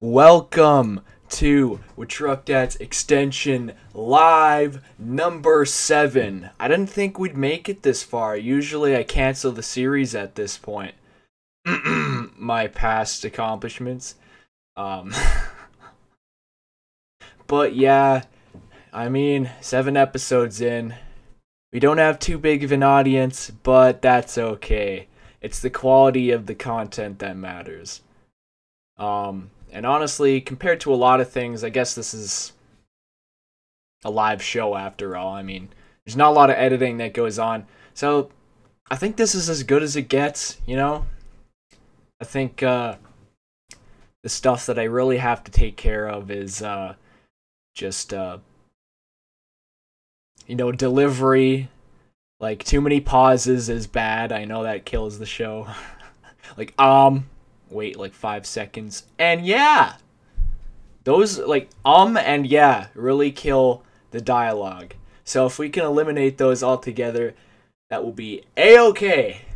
Welcome to WaTruqDats Extension Live number 7. I didn't think we'd make it this far. Usually I cancel the series at this point. My past accomplishments. But yeah, I mean, 7 episodes in. We don't have too big of an audience, but that's okay. It's the quality of the content that matters. And honestly, compared to a lot of things, I guess this is a live show after all. I mean, there's not a lot of editing that goes on. So, I think this is as good as it gets, you know? I think, the stuff that I really have to take care of is, just, you know, delivery. Like, too many pauses is bad. I know that kills the show. Like, wait like 5 seconds, and yeah! Those, like, and yeah, really kill the dialogue. So if we can eliminate those altogether, that will be A-okay!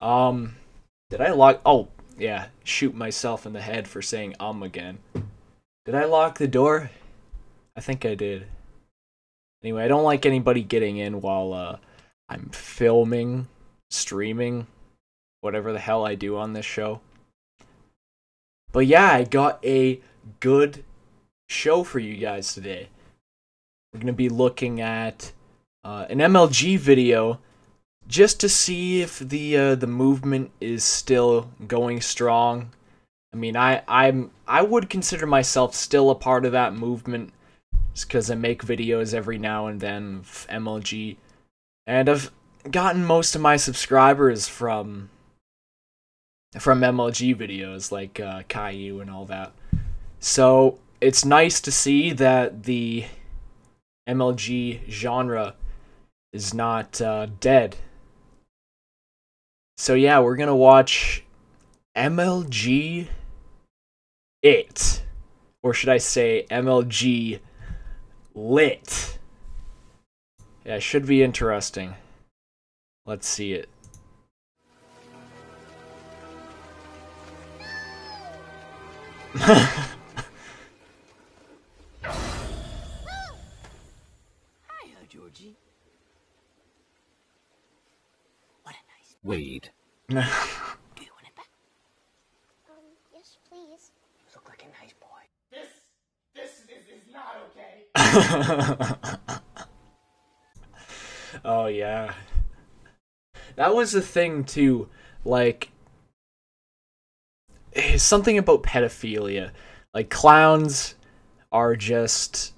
Did I lock... Oh, yeah, shoot myself in the head for saying again. Did I lock the door? I think I did. Anyway, I don't like anybody getting in while, I'm filming, streaming, whatever the hell I do on this show. But yeah, I got a good show for you guys today. We're going to be looking at an MLG video just to see if the movement is still going strong. I mean, I would consider myself still a part of that movement just because I make videos every now and then of MLG. And I've gotten most of my subscribers from MLG videos, like Caillou and all that. So it's nice to see that the MLG genre is not dead. So yeah, we're gonna watch MLG It. Or should I say MLG Lit. Yeah, it should be interesting. Let's see it. Hiya, Georgie. What a nice... Wade. Do you want it back? Yes, please. You look like a nice boy. This is not okay. Oh, yeah. That was the thing, too. Like, something about pedophilia. Like, clowns are just...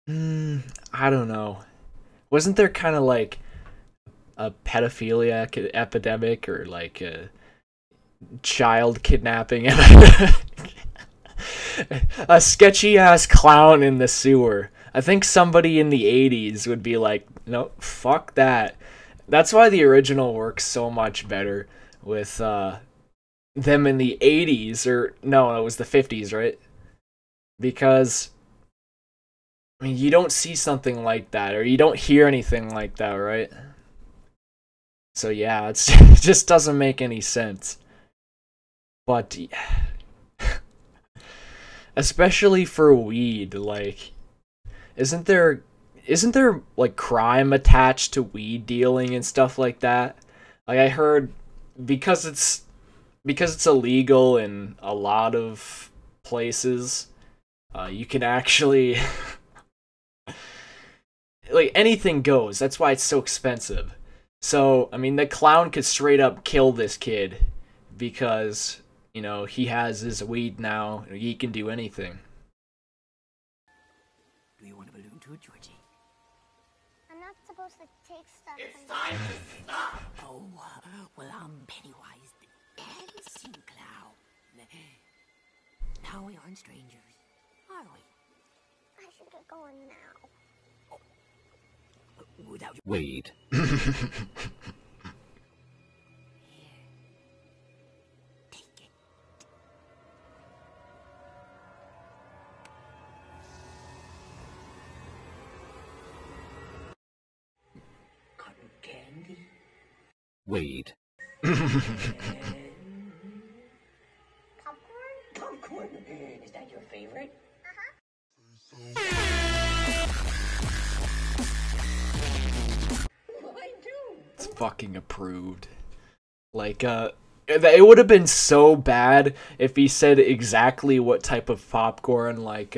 I don't know. Wasn't there kind of, like, a pedophilia epidemic or, like, a child kidnapping epidemic? A sketchy-ass clown in the sewer. I think somebody in the 80s would be like, no, fuck that. That's why the original works so much better with, them in the 80s, or no, it was the 50s, right? Because, I mean, you don't see something like that, or you don't hear anything like that, right? So yeah, it just doesn't make any sense. But, especially for weed, like, isn't there like crime attached to weed dealing and stuff like that? Like, I heard because it's illegal in a lot of places, you can actually like, anything goes. That's why it's so expensive. So, I mean, the clown could straight up kill this kid because, you know, he has his weed now. He can do anything. Do you want a balloon too, Georgie? I'm not supposed to take stuff. It's time to stop. Oh, well, I'm Pennywise the dancing clown. Now we aren't strangers, are we? I should get going now. Without Wade. Take it. Cotton candy. Wade. Popcorn? fucking approved. Like, it would have been so bad if he said exactly what type of popcorn, like,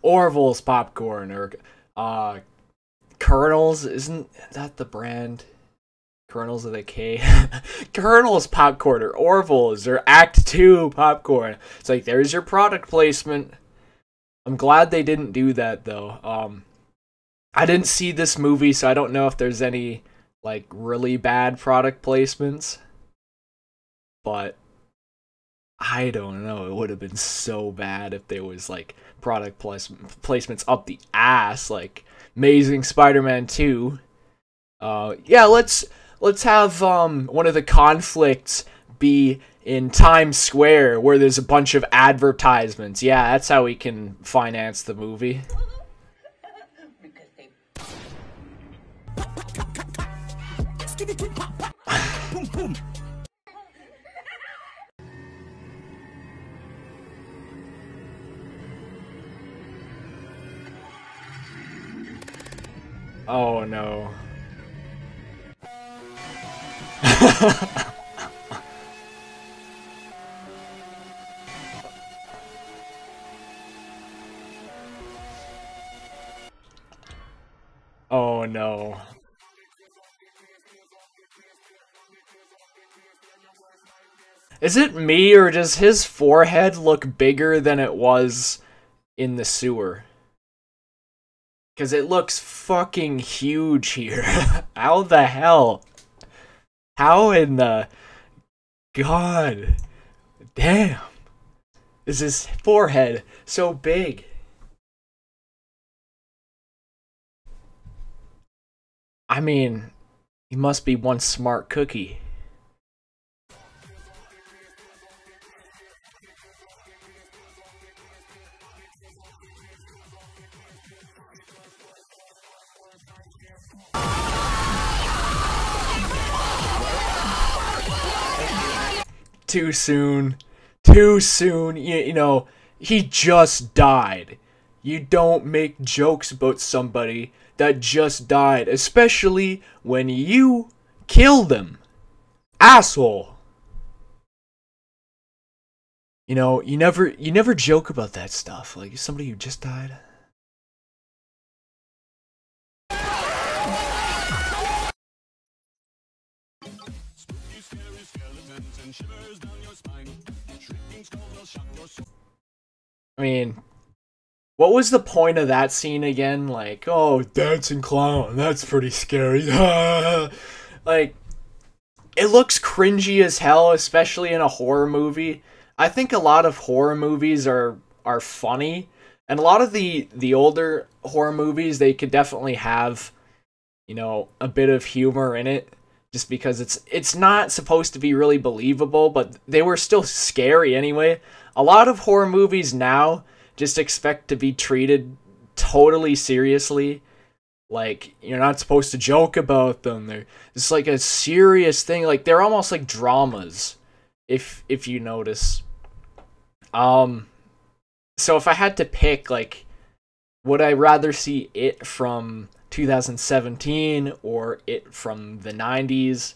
Orville's popcorn, or, Colonel's, isn't that the brand? Colonel's with a K? Colonel's popcorn, or Orville's, or Act 2 popcorn. It's like, there's your product placement. I'm glad they didn't do that, though. I didn't see this movie, so I don't know if there's any, like, really bad product placements. But I don't know. It would have been so bad if there was, like, product placements up the ass, like Amazing Spider-Man 2. Yeah, let's have one of the conflicts be in Times Square where there's a bunch of advertisements. Yeah, that's how we can finance the movie. Oh no. Oh no. Is it me, or does his forehead look bigger than it was in the sewer? Because it looks fucking huge here. How the hell? How in the... God damn. Is his forehead so big? I mean, he must be one smart cookie. Too soon. Too soon. You know, he just died. You don't make jokes about somebody that just died, especially when you killed them. Asshole. You know, you never joke about that stuff. Like somebody who just died. I mean, what was the point of that scene again? Like, oh, dancing clown, that's pretty scary. Like, it looks cringy as hell, especially in a horror movie. I think a lot of horror movies are funny, and a lot of the older horror movies, they could definitely have, you know, a bit of humor in it, just because it's not supposed to be really believable, but they were still scary anyway. A lot of horror movies now just expect to be treated totally seriously. Like, you're not supposed to joke about them. It's like a serious thing. Like, they're almost like dramas, if you notice. So if I had to pick, like, would I rather see it from 2017 or it from the 90s?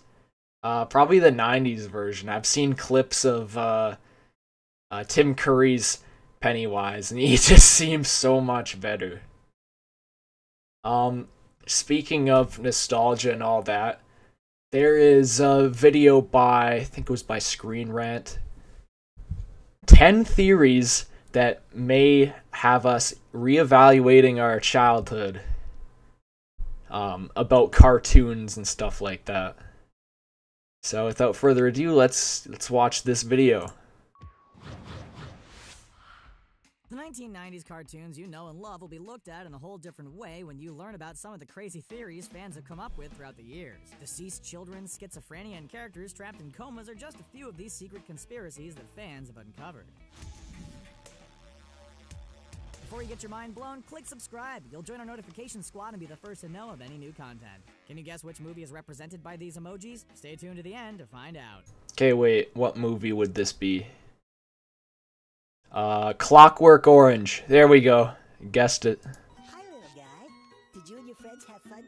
Probably the 90s version. I've seen clips of Tim Curry's Pennywise, and he just seems so much better. Speaking of nostalgia and all that, there is a video by, I think it was by Screen Rant, 10 theories that may have us reevaluating our childhood, about cartoons and stuff like that. So without further ado, let's watch this video. The 1990s cartoons you know and love will be looked at in a whole different way when you learn about some of the crazy theories fans have come up with throughout the years. Deceased children, schizophrenia, and characters trapped in comas are just a few of these secret conspiracies that fans have uncovered. Before you get your mind blown, click subscribe. You'll join our notification squad and be the first to know of any new content. Can you guess which movie is represented by these emojis? Stay tuned to the end to find out. Okay, wait, what movie would this be? Clockwork Orange. There we go. Guessed it. Hi, little guy. Did you and your friends have fun?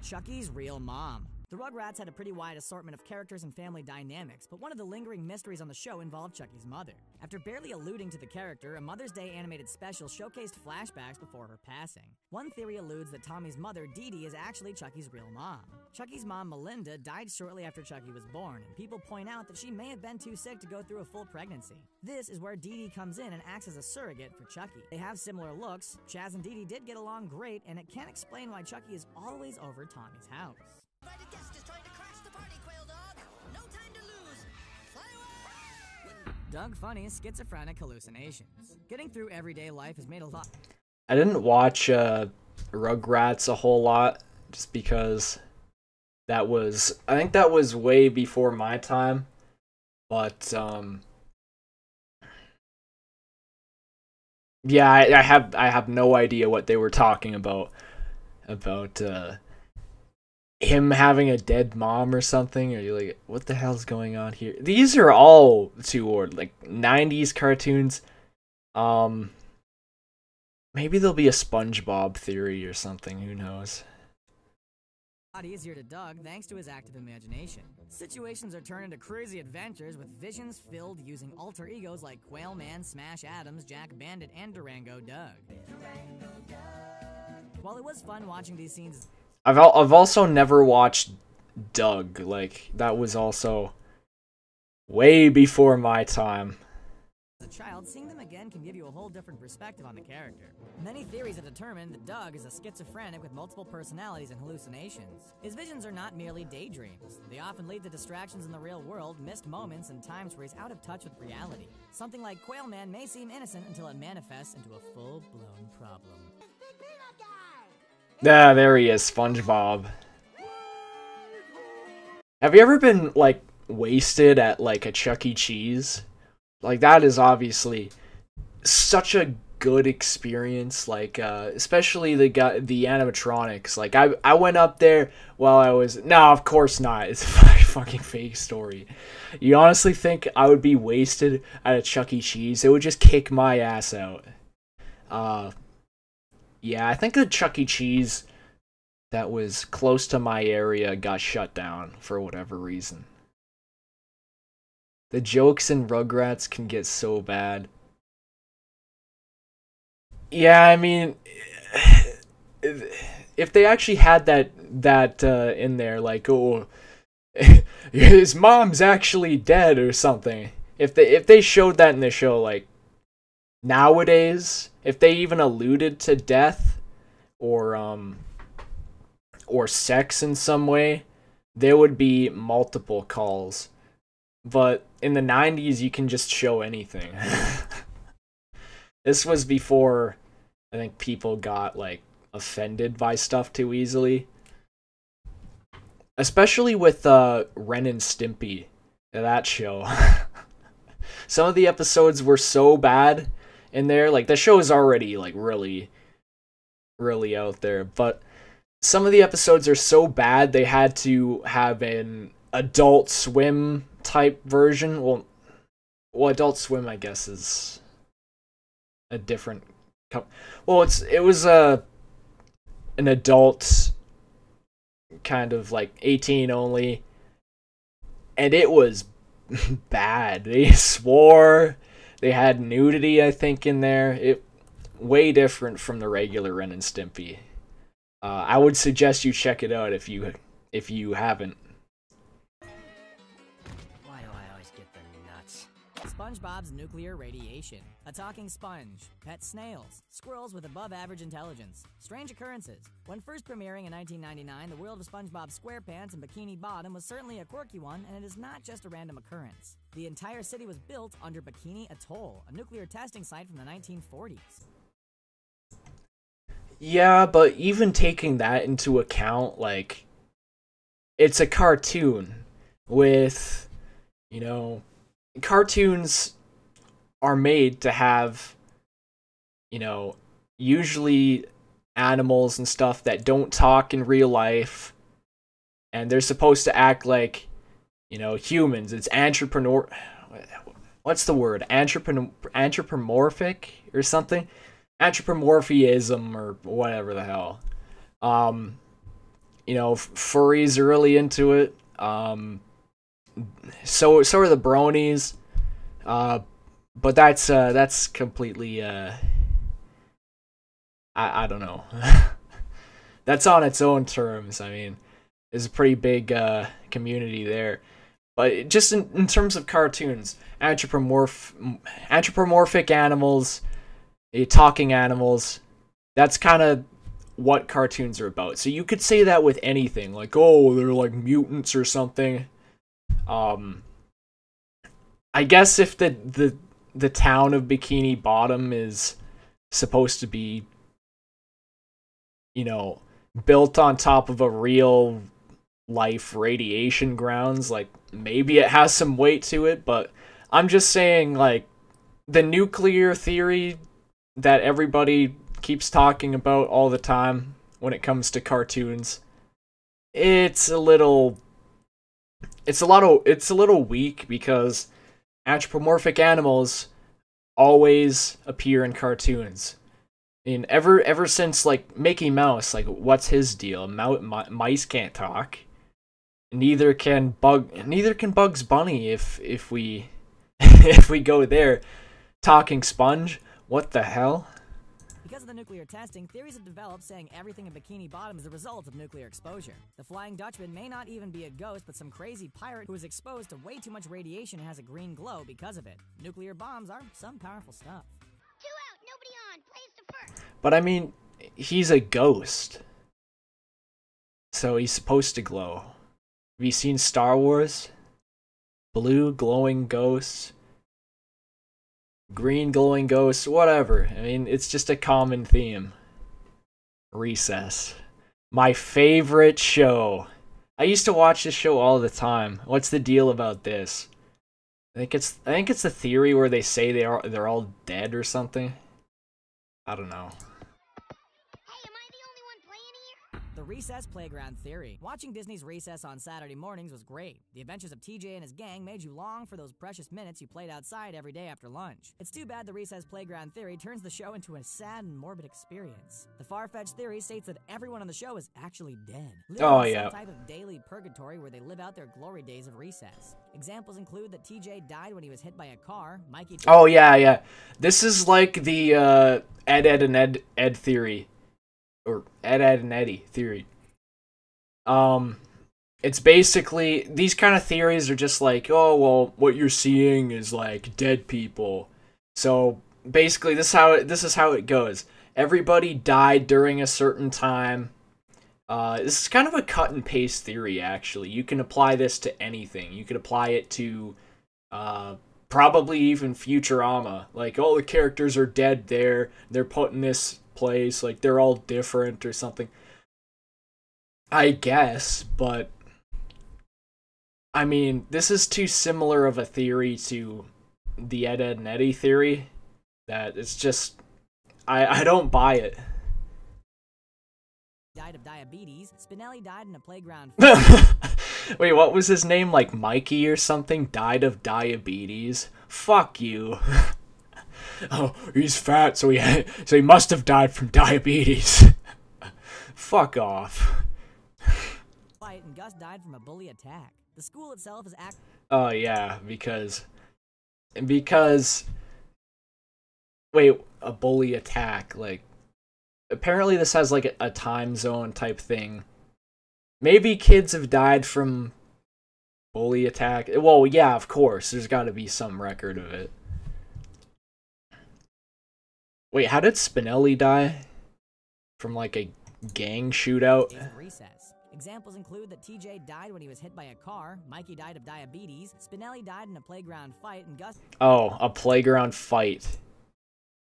Chucky's real mom. The Rugrats had a pretty wide assortment of characters and family dynamics, but one of the lingering mysteries on the show involved Chucky's mother. After barely alluding to the character, a Mother's Day animated special showcased flashbacks before her passing. One theory alludes that Tommy's mother, Dee Dee, is actually Chucky's real mom. Chucky's mom, Melinda, died shortly after Chucky was born, and people point out that she may have been too sick to go through a full pregnancy. This is where Dee Dee comes in and acts as a surrogate for Chucky. They have similar looks, Chaz and Dee Dee did get along great, and it can't explain why Chucky is always over Tommy's house. Invited guest is trying to crash the party, Quail Dog. No time to lose. Fly away! Doug Funny's schizophrenic hallucinations. Getting through everyday life has made a lot. I didn't watch Rugrats a whole lot just because I think that was way before my time. But yeah, I have no idea what they were talking about him having a dead mom or something, or you're like, what the hell's going on here? These are all too old, like 90s cartoons. Maybe there'll be a SpongeBob theory or something, who knows. A lot easier to Doug thanks to his active imagination. Situations are turned into crazy adventures with visions filled using alter egos like Quail Man, Smash Adams, Jack Bandit, and Durango Doug. While it was fun watching these scenes, I've also never watched Doug. Like, that was also way before my time. as a child, seeing them again can give you a whole different perspective on the character. Many theories have determined that Doug is a schizophrenic with multiple personalities and hallucinations. His visions are not merely daydreams. They often lead to distractions in the real world, missed moments, and times where he's out of touch with reality. Something like Quail Man may seem innocent until it manifests into a full-blown problem. Ah, there he is, SpongeBob. Have you ever been, like, wasted at, like, a Chuck E. Cheese? Like, that is obviously such a good experience, like, especially the animatronics. Like, I went up there while I was... No, of course not. It's a fucking fake story. You honestly think I would be wasted at a Chuck E. Cheese? It would just kick my ass out. Yeah, I think the Chuck E. Cheese that was close to my area got shut down for whatever reason. The jokes in Rugrats can get so bad. Yeah, I mean, if they actually had that in there, like, oh, his mom's actually dead or something. If they showed that in the show, like, nowadays, if they even alluded to death or sex in some way, there would be multiple calls. But in the 90s, you can just show anything. This was before, I think, people got, like, offended by stuff too easily. Especially with Ren and Stimpy, that show. Some of the episodes were so bad in there. Like, the show is already, like, really, really out there. But some of the episodes are so bad, they had to have an Adult Swim type version. Well, Adult Swim, I guess, is a different... Well, it was an adult kind of, like, 18 only. And it was bad. They swore. They had nudity, I think, in there. It way different from the regular Ren and Stimpy. I would suggest you check it out if you haven't. Why do I always get the nuts? SpongeBob's nuclear radiation. A talking sponge. Pet snails. Squirrels with above-average intelligence. Strange occurrences. When first premiering in 1999, the world of SpongeBob SquarePants and Bikini Bottom was certainly a quirky one, and it is not just a random occurrence. The entire city was built under Bikini Atoll, a nuclear testing site from the 1940s. Yeah, but even taking that into account, like, it's a cartoon with, you know, cartoons are made to have, you know, usually animals and stuff that don't talk in real life, and they're supposed to act like, you know, humans. It's what's the word? Anthropomorphic or something? Anthropomorphism or whatever the hell. you know, furries are really into it. So are the bronies. But that's completely I don't know. That's on its own terms. I mean, there's a pretty big community there. But just in terms of cartoons, anthropomorphic animals, talking animals, that's kind of what cartoons are about. So you could say that with anything, like, oh, they're like mutants or something. I guess if the town of Bikini Bottom is supposed to be, you know, built on top of a real life radiation grounds, like, maybe it has some weight to it, but I'm just saying, like, the nuclear theory that everybody keeps talking about all the time when it comes to cartoons, it's a little weak, because anthropomorphic animals always appear in cartoons. I mean, ever since, like, Mickey Mouse, like, what's his deal? Mice can't talk. Neither can Bugs Bunny if we if we go there. Talking sponge? What the hell? Because of the nuclear testing, theories have developed saying everything in Bikini Bottom is the result of nuclear exposure. The Flying Dutchman may not even be a ghost, but some crazy pirate who was exposed to way too much radiation and has a green glow because of it. Nuclear bombs are some powerful stuff. 2 out, nobody on. Plays the first. But I mean, he's a ghost, so he's supposed to glow. Have you seen Star Wars? Blue glowing ghosts, green glowing ghosts, whatever. I mean, it's just a common theme. Recess. My favorite show. I used to watch this show all the time. What's the deal about this? I think it's the theory where they say they're all dead or something. I don't know. Hey, am I the only one playing here? The Recess Playground Theory. Watching Disney's Recess on Saturday mornings was great. The adventures of TJ and his gang made you long for those precious minutes you played outside every day after lunch. It's too bad the Recess Playground Theory turns the show into a sad and morbid experience. The far-fetched theory states that everyone on the show is actually dead. Oh, Living in yeah. some type of daily purgatory where they live out their glory days of recess. Examples include that TJ died when he was hit by a car, Mikey... Oh yeah. This is like the Ed and Ed theory. Or Ed and Eddie theory. It's basically, these kind of theories are just like, oh, well, what you're seeing is like dead people. So basically this is how it goes. Everybody died during a certain time. This is kind of a cut and paste theory, actually. You can apply this to anything. You could apply it to probably even Futurama. Like, all the characters are dead there. They're put in this place. Like, they're all different or something. I guess, but I mean, this is too similar of a theory to the Ed and Eddie theory that it's just, I don't buy it. died of diabetes. Spinelli died in a playground... Wait, what was his name? Like Mikey or something? Died of diabetes? Fuck you. Oh, he's fat, so he must have died from diabetes. Fuck off. fight, and Gus died from a bully attack. The school itself is Oh yeah, because wait, a bully attack, like, apparently this has like a time zone type thing. Maybe kids have died from bully attack. Well, yeah, of course, there's got to be some record of it. Wait, how did Spinelli die? From like a gang shootout? recess. Examples include that TJ died when he was hit by a car, Mikey died of diabetes, Spinelli died in a playground fight, and Gus... Oh, a playground fight.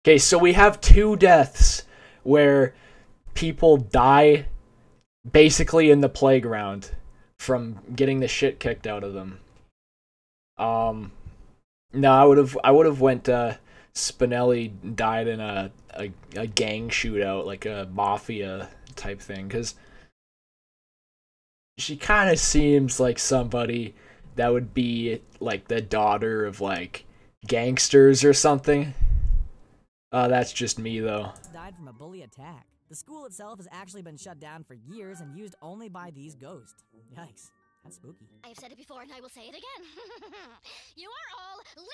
Okay, so we have 2 deaths where people die basically in the playground from getting the shit kicked out of them. No, I would have went Spinelli died in a gang shootout, like a mafia type thing, because she kind of seems like somebody that would be like the daughter of like gangsters or something. That's just me though. Died from a bully attack. The school itself has actually been shut down for years and used only by these ghosts. Yikes, that's spooky. I have said it before and I will say it again. You are all little.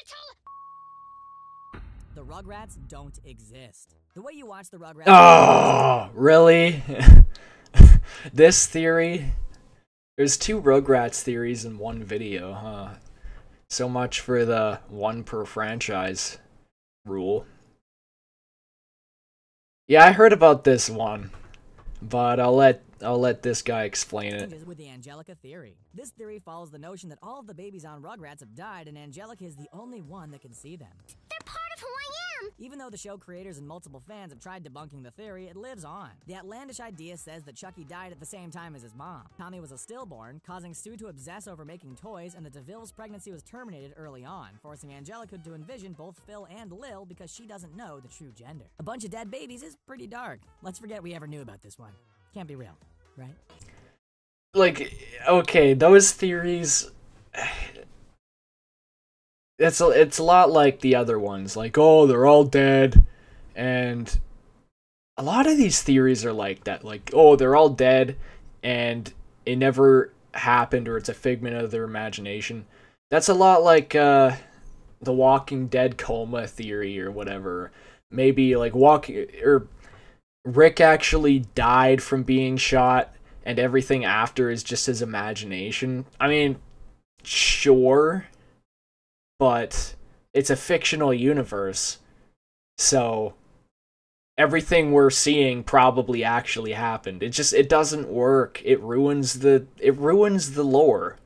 The Rugrats don't exist. The way you watch the Rugrats... Oh, really? This theory? There's 2 Rugrats theories in one video, huh? So much for the 1 per franchise rule. Yeah, I heard about this one, but I'll let this guy explain it. With the Angelica theory. This theory follows the notion that all of the babies on Rugrats have died and Angelica is the only one that can see them. They're part of who I am. Even though the show creators and multiple fans have tried debunking the theory, it lives on. The outlandish idea says that Chucky died at the same time as his mom. Tommy was a stillborn, causing Stu to obsess over making toys, and that DeVille's pregnancy was terminated early on, forcing Angelica to envision both Phil and Lil because she doesn't know the true gender. A bunch of dead babies is pretty dark. Let's forget we ever knew about this one. Can't be real, right? Like, okay, those theories... It's a lot like the other ones, like, oh, they're all dead, and a lot of these theories are like that, like, oh, they're all dead, and it never happened, or it's a figment of their imagination. That's a lot like, the Walking Dead coma theory, or whatever. Maybe, like, Rick actually died from being shot, and everything after is just his imagination. I mean, sure... But it's a fictional universe, so everything we're seeing probably actually happened. It doesn't work. It ruins the lore.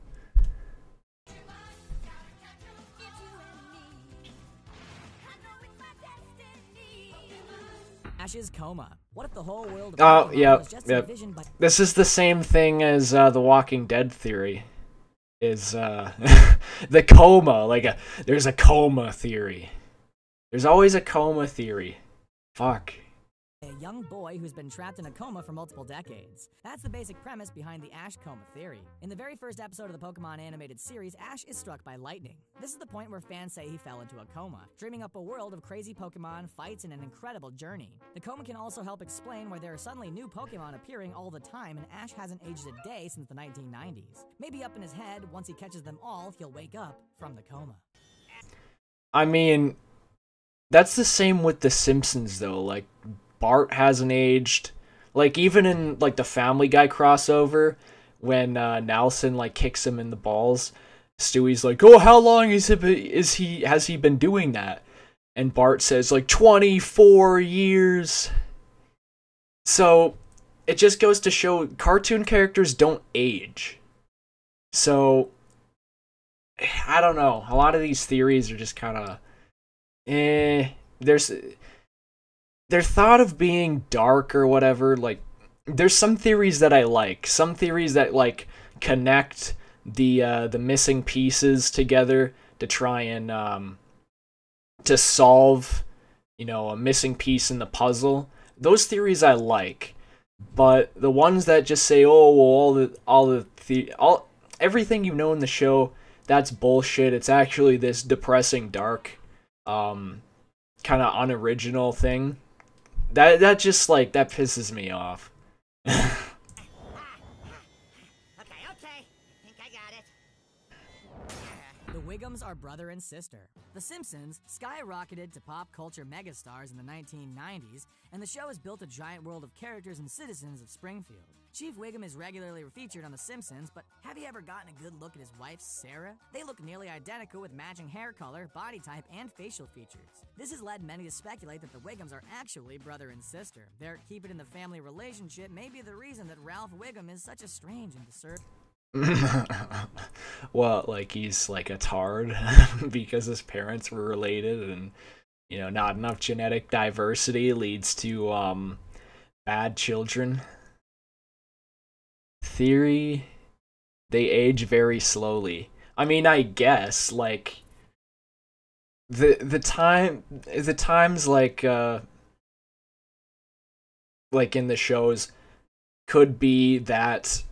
Ash's coma. What if the whole world of Oh, Pokemon yeah, was just yep. envisioned by... This is the same thing as the Walking Dead theory. Is the coma, like there's a coma theory. There's always a coma theory. Fuck. A young boy who's been trapped in a coma for multiple decades. That's the basic premise behind the Ash coma theory. In the very first episode of the Pokemon animated series, Ash is struck by lightning. This is the point where fans say he fell into a coma, dreaming up a world of crazy Pokemon, fights, and an incredible journey. The coma can also help explain why there are suddenly new Pokemon appearing all the time and Ash hasn't aged a day since the 1990s. Maybe up in his head, once he catches them all, he'll wake up from the coma. I mean, that's the same with The Simpsons, though. Like, Bart hasn't aged. Like, even in, like, the Family Guy crossover, when Nelson, like, kicks him in the balls, Stewie's like, oh, how long has he been doing that? And Bart says, like, 24 years. So, it just goes to show cartoon characters don't age. So, I don't know. A lot of these theories are just kind of, they're thought of being dark or whatever. Like, there's some theories that I like. Some theories that, like, connect the missing pieces together to try and, to solve, you know, a missing piece in the puzzle. Those theories I like. But the ones that just say, oh, well, everything you know in the show, that's bullshit. It's actually this depressing, dark, kind of unoriginal thing. That just, like, that pisses me off. Okay. I think I got it. The Wiggums are brother and sister. The Simpsons skyrocketed to pop culture megastars in the 1990s, and the show has built a giant world of characters and citizens of Springfield. Chief Wiggum is regularly featured on The Simpsons, but have you ever gotten a good look at his wife, Sarah? They look nearly identical with matching hair color, body type, and facial features. This has led many to speculate that the Wiggums are actually brother and sister. Their keep-it-in-the-family relationship may be the reason that Ralph Wiggum is such a strange and disturbing... Well, like, he's like a tard because his parents were related, and, you know, not enough genetic diversity leads to bad children. Theory, they age very slowly. I mean, I guess, like, the times like in the shows could be that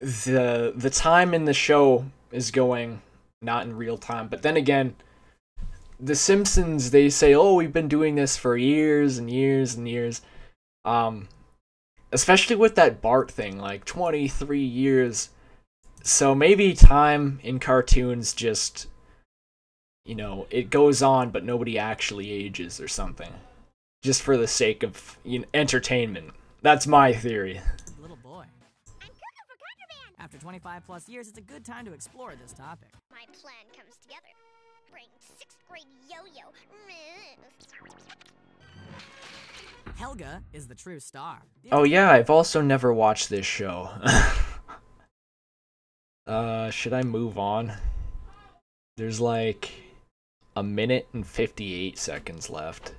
the time in the show is going not in real time, but then again, The Simpsons, they say, oh, we've been doing this for years and years and years. especially with that Bart thing, like 23 years. So maybe time in cartoons just, you know, it goes on, but nobody actually ages or something. Just for the sake of, you know, entertainment. That's my theory. Little boy. I'm cooking for contraband. After 25 plus years, it's a good time to explore this topic. My plan comes together. Bring 6th grade yo-yo. Helga is the true star. Oh yeah, I've also never watched this show. Should I move on? There's like a minute and 58 seconds left.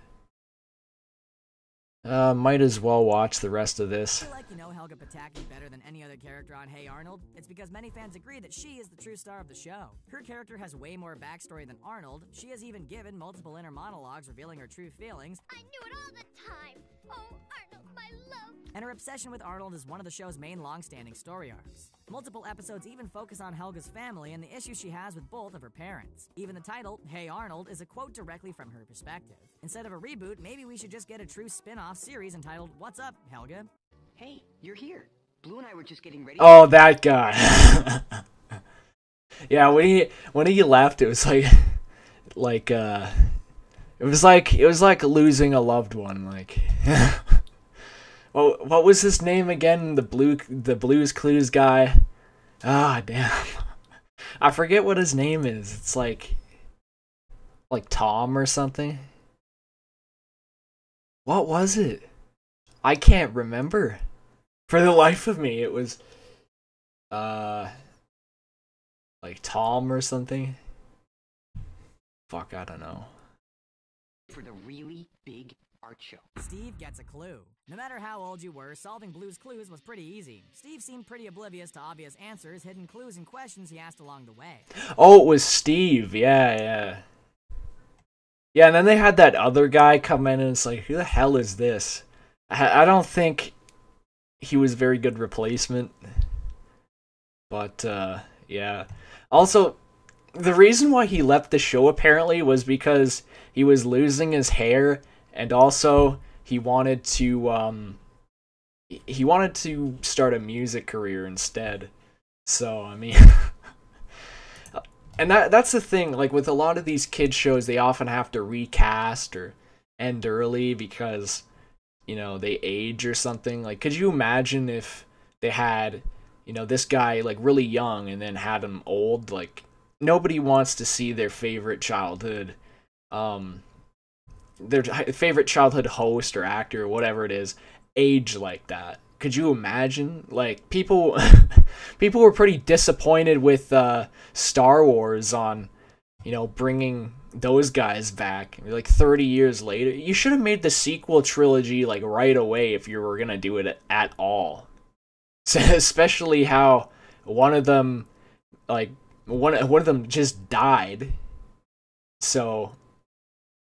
Might as well watch the rest of this. I feel like you know Helga Pataki better than any other character on Hey Arnold. It's because many fans agree that she is the true star of the show. Her character has way more backstory than Arnold. She has even given multiple inner monologues revealing her true feelings. I knew it all the time. Oh, Arnold, my love. And her obsession with Arnold is one of the show's main long-standing story arcs. Multiple episodes even focus on Helga's family and the issues she has with both of her parents. Even the title, Hey Arnold, is a quote directly from her perspective. Instead of a reboot, maybe we should just get a true spin-off series entitled What's Up, Helga? Hey, you're here. Blue and I were just getting ready. Oh, that guy. Yeah, when he left, it was like it was like losing a loved one. Like, well, what was his name again? The Blues Clues guy. Ah, damn. I forget what his name is. It's like Tom or something. What was it? I can't remember. For the life of me, it was like Tom or something. Fuck, I don't know. For the really big art show. Steve gets a clue. No matter how old you were, solving Blue's Clues was pretty easy. Steve seemed pretty oblivious to obvious answers, hidden clues, and questions he asked along the way. Oh, it was Steve. Yeah. Yeah, and then they had that other guy come in and it's like, who the hell is this? I don't think he was a very good replacement. But, yeah. Also, the reason why he left the show apparently was because he was losing his hair, and also he wanted to start a music career instead. So, I mean, and that's the thing, like with a lot of these kids shows, they often have to recast or end early because, you know, they age or something. Like, could you imagine if they had, you know, this guy like really young and then had him old? Like, nobody wants to see their favorite childhood host or actor or whatever it is age like that. Could you imagine? Like, people were pretty disappointed with Star Wars on, you know, bringing those guys back like 30 years later. You should have made the sequel trilogy like right away if you were gonna do it at all. So, especially how one of them just died. So,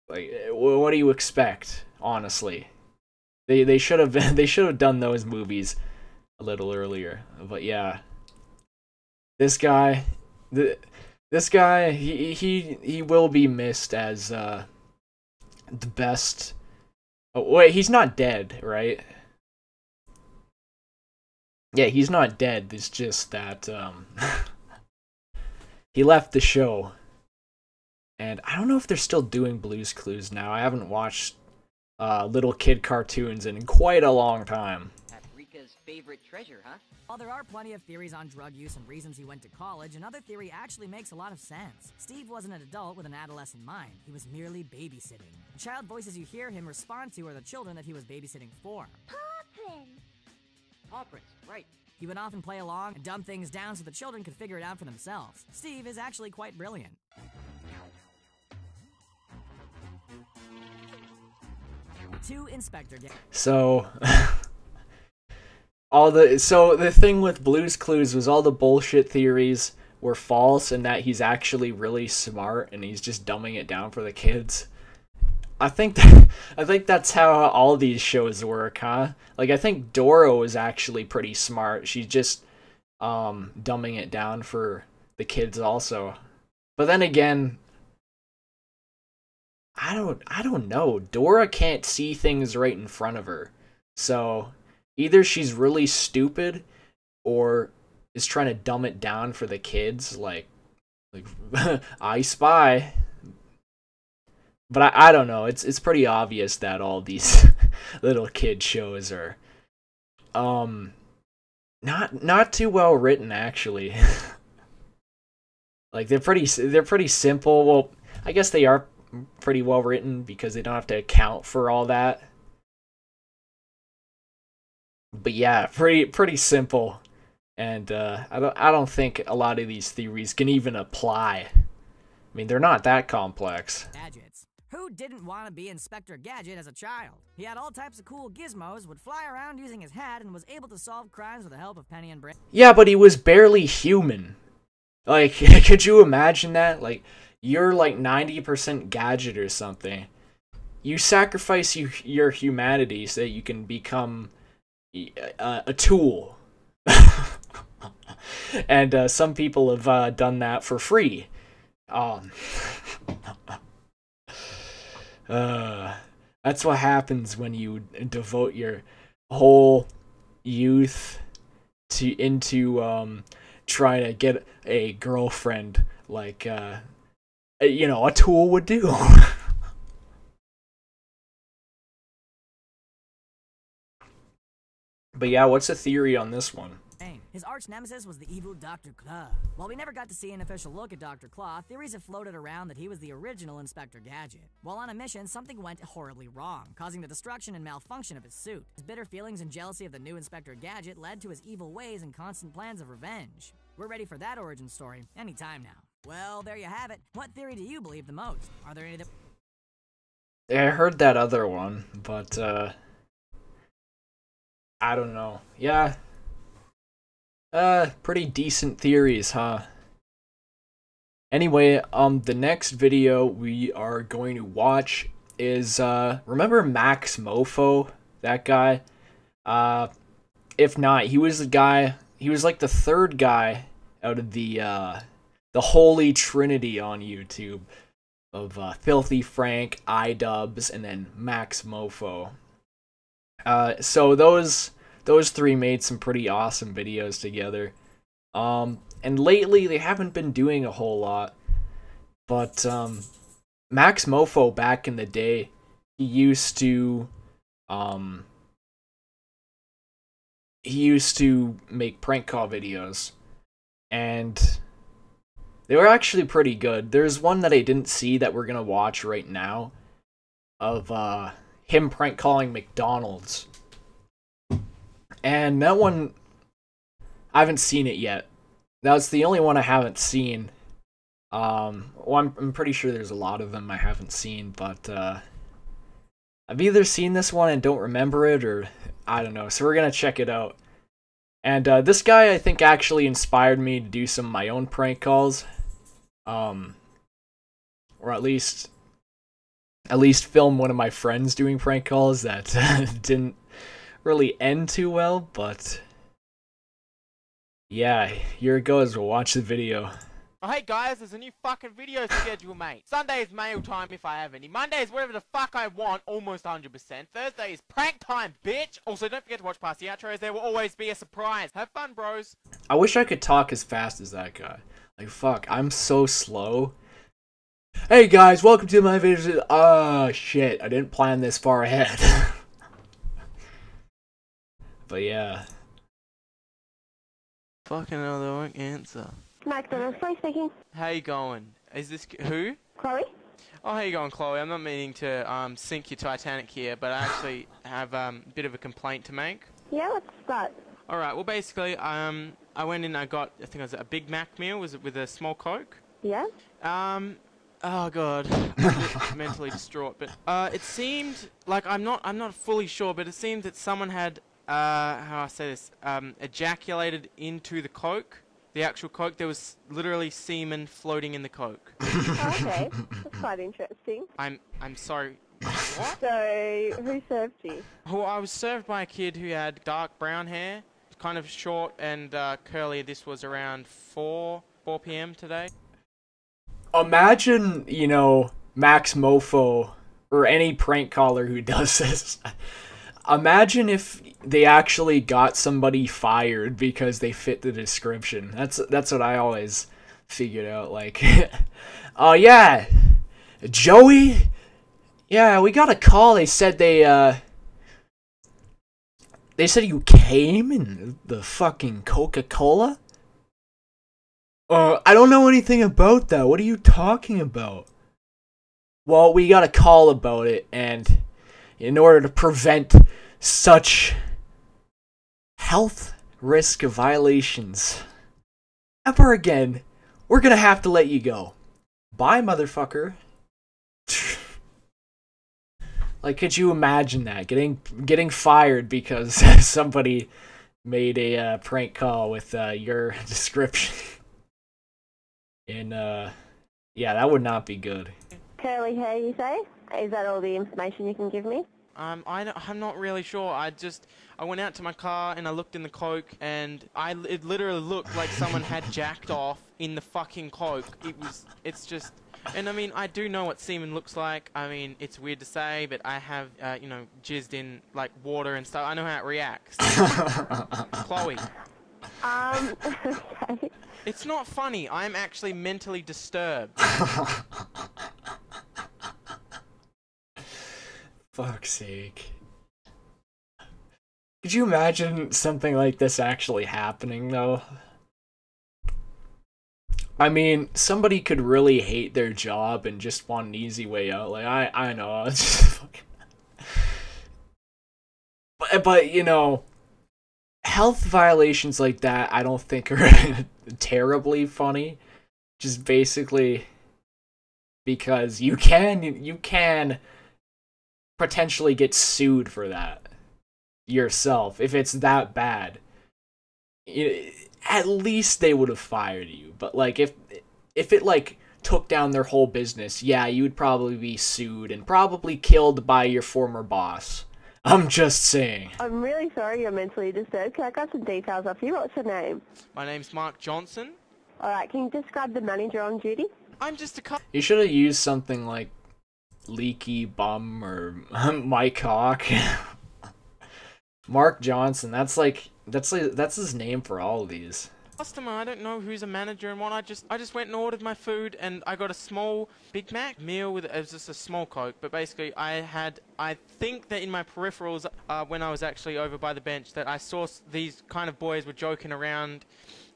like, what do you expect? Honestly, they should have done those movies a little earlier. But yeah, this guy, he will be missed as the best. Oh wait, he's not dead, right? Yeah, he's not dead. It's just that he left the show. And I don't know if they're still doing Blue's Clues now. I haven't watched little kid cartoons in quite a long time. Paprika's favorite treasure, huh? While there are plenty of theories on drug use and reasons he went to college, another theory actually makes a lot of sense. Steve wasn't an adult with an adolescent mind. He was merely babysitting. The child voices you hear him respond to are the children that he was babysitting for. Poppin'. Paw prints, right. He would often play along and dumb things down so the children could figure it out for themselves. Steve is actually quite brilliant. To Inspector Gadget. So the thing with Blue's Clues was all the bullshit theories were false, and that he's actually really smart and he's just dumbing it down for the kids. I think that's how all these shows work, huh? Like, I think Dora was actually pretty smart. She's just dumbing it down for the kids also. But then again, I don't know. Dora can't see things right in front of her. So either she's really stupid or is trying to dumb it down for the kids, like I Spy. But I don't know. It's pretty obvious that all these little kid shows are not too well written, actually. Like they're pretty simple. Well, I guess they are pretty well written because they don't have to account for all that. But yeah, pretty simple. And I don't think a lot of these theories can even apply. I mean, they're not that complex. Gadgets. Who didn't want to be Inspector Gadget as a child? He had all types of cool gizmos, would fly around using his hat, and was able to solve crimes with the help of Penny and Brain. Yeah, but he was barely human. Like, could you imagine that? Like, you're like 90% gadget or something. You sacrifice your humanity so that you can become a tool. And some people have done that for free. That's what happens when you devote your whole youth into trying to get a girlfriend, like you know, a tool would do. But yeah, what's the theory on this one? His arch nemesis was the evil Dr. Claw. While we never got to see an official look at Dr. Claw, theories have floated around that he was the original Inspector Gadget. While on a mission, something went horribly wrong, causing the destruction and malfunction of his suit. His bitter feelings and jealousy of the new Inspector Gadget led to his evil ways and constant plans of revenge. We're ready for that origin story anytime now. Well, there you have it. What theory do you believe the most? Are there any that... Yeah, I heard that other one, but I don't know. Yeah. Pretty decent theories, huh? Anyway, the next video we are going to watch is, remember MaxMoeFoe? That guy? If not, he was the guy, he was like the third guy out of the holy trinity on YouTube of, Filthy Frank, iDubbbz, and then MaxMoeFoe. So those three made some pretty awesome videos together. And lately they haven't been doing a whole lot. But MaxMoeFoe back in the day, he used to make prank call videos. And they were actually pretty good. There's one that I didn't see that we're gonna watch right now of him prank calling McDonald's. And that one, I haven't seen it yet. That's the only one I haven't seen. Well, I'm pretty sure there's a lot of them I haven't seen, but I've either seen this one and don't remember it, or I don't know. So we're gonna check it out. And this guy, I think, actually inspired me to do some of my own prank calls, or at least film one of my friends doing prank calls that didn't really end too well, but yeah, here it goes. We'll watch the video. Oh, hey guys, there's a new fucking video schedule, mate. Sunday is mail time if I have any. Monday is whatever the fuck I want, almost 100%. Thursday is prank time, bitch. Also, don't forget to watch past the outros. There will always be a surprise. Have fun, bros. I wish I could talk as fast as that guy. Like, fuck, I'm so slow. Hey guys, welcome to my video. Oh shit, I didn't plan this far ahead. But yeah. Fucking hell, they won't answer. McDonald's, Chloe speaking. How you going? Is this who? Chloe? Oh, how you going, Chloe? I'm not meaning to sink your Titanic here, but I actually have a bit of a complaint to make. Yeah, what's that? All right. Well, basically, I went in. I got, I think it was a Big Mac meal, was it with a small Coke? Yeah? Oh god, I'm a bit mentally distraught. But it seemed like I'm not fully sure, but it seemed that someone had how do I say this, ejaculated into the Coke. The actual Coke. There was literally semen floating in the Coke. Oh, okay, that's quite interesting. I'm sorry. What? So, who served you? Well, I was served by a kid who had dark brown hair, kind of short and curly. This was around 4 p.m. today. Imagine, you know, MaxMoeFoe or any prank caller who does this. Imagine if they actually got somebody fired because they fit the description. That's what I always figured out. Like, oh yeah, Joey. Yeah, we got a call. They said they said you came in the fucking Coca-Cola. I don't know anything about that. What are you talking about? Well, we got a call about it, and in order to prevent such health risk violations ever again, we're gonna have to let you go. Bye, motherfucker. Like, could you imagine that? Getting fired because somebody made a prank call with your description. And, yeah, that would not be good. Curly hair, you say? Is that all the information you can give me? I'm not really sure. I went out to my car and I looked in the Coke and it literally looked like someone had jacked off in the fucking Coke. It's just, and I mean, I do know what semen looks like. I mean, it's weird to say, but I have, you know, jizzed in like water and stuff. I know how it reacts. Chloe. Okay. It's not funny. I'm actually mentally disturbed. Fuck's sake. Could you imagine something like this actually happening, though? I mean, somebody could really hate their job and just want an easy way out. Like, I know, it's just fucking... But, you know, health violations like that, I don't think are terribly funny. Just basically because you can potentially get sued for that yourself if it's that bad. At least they would have fired you. But like if it like took down their whole business, yeah, you would probably be sued and probably killed by your former boss. I'm just saying. I'm really sorry you're mentally disturbed. Can I grab some details off you? What's your name? My name's Mark Johnson. Alright, can you describe the manager on duty? I'm just a cop. You should have used something like Leaky Bum or Mike Hawk. Mark Johnson, that's his name for all of these. Customer, I don't know who's a manager and what. I just went and ordered my food and I got a small Big Mac meal with, it was just a small Coke, but basically I think that in my peripherals when I was actually over by the bench that I saw these kind of boys were joking around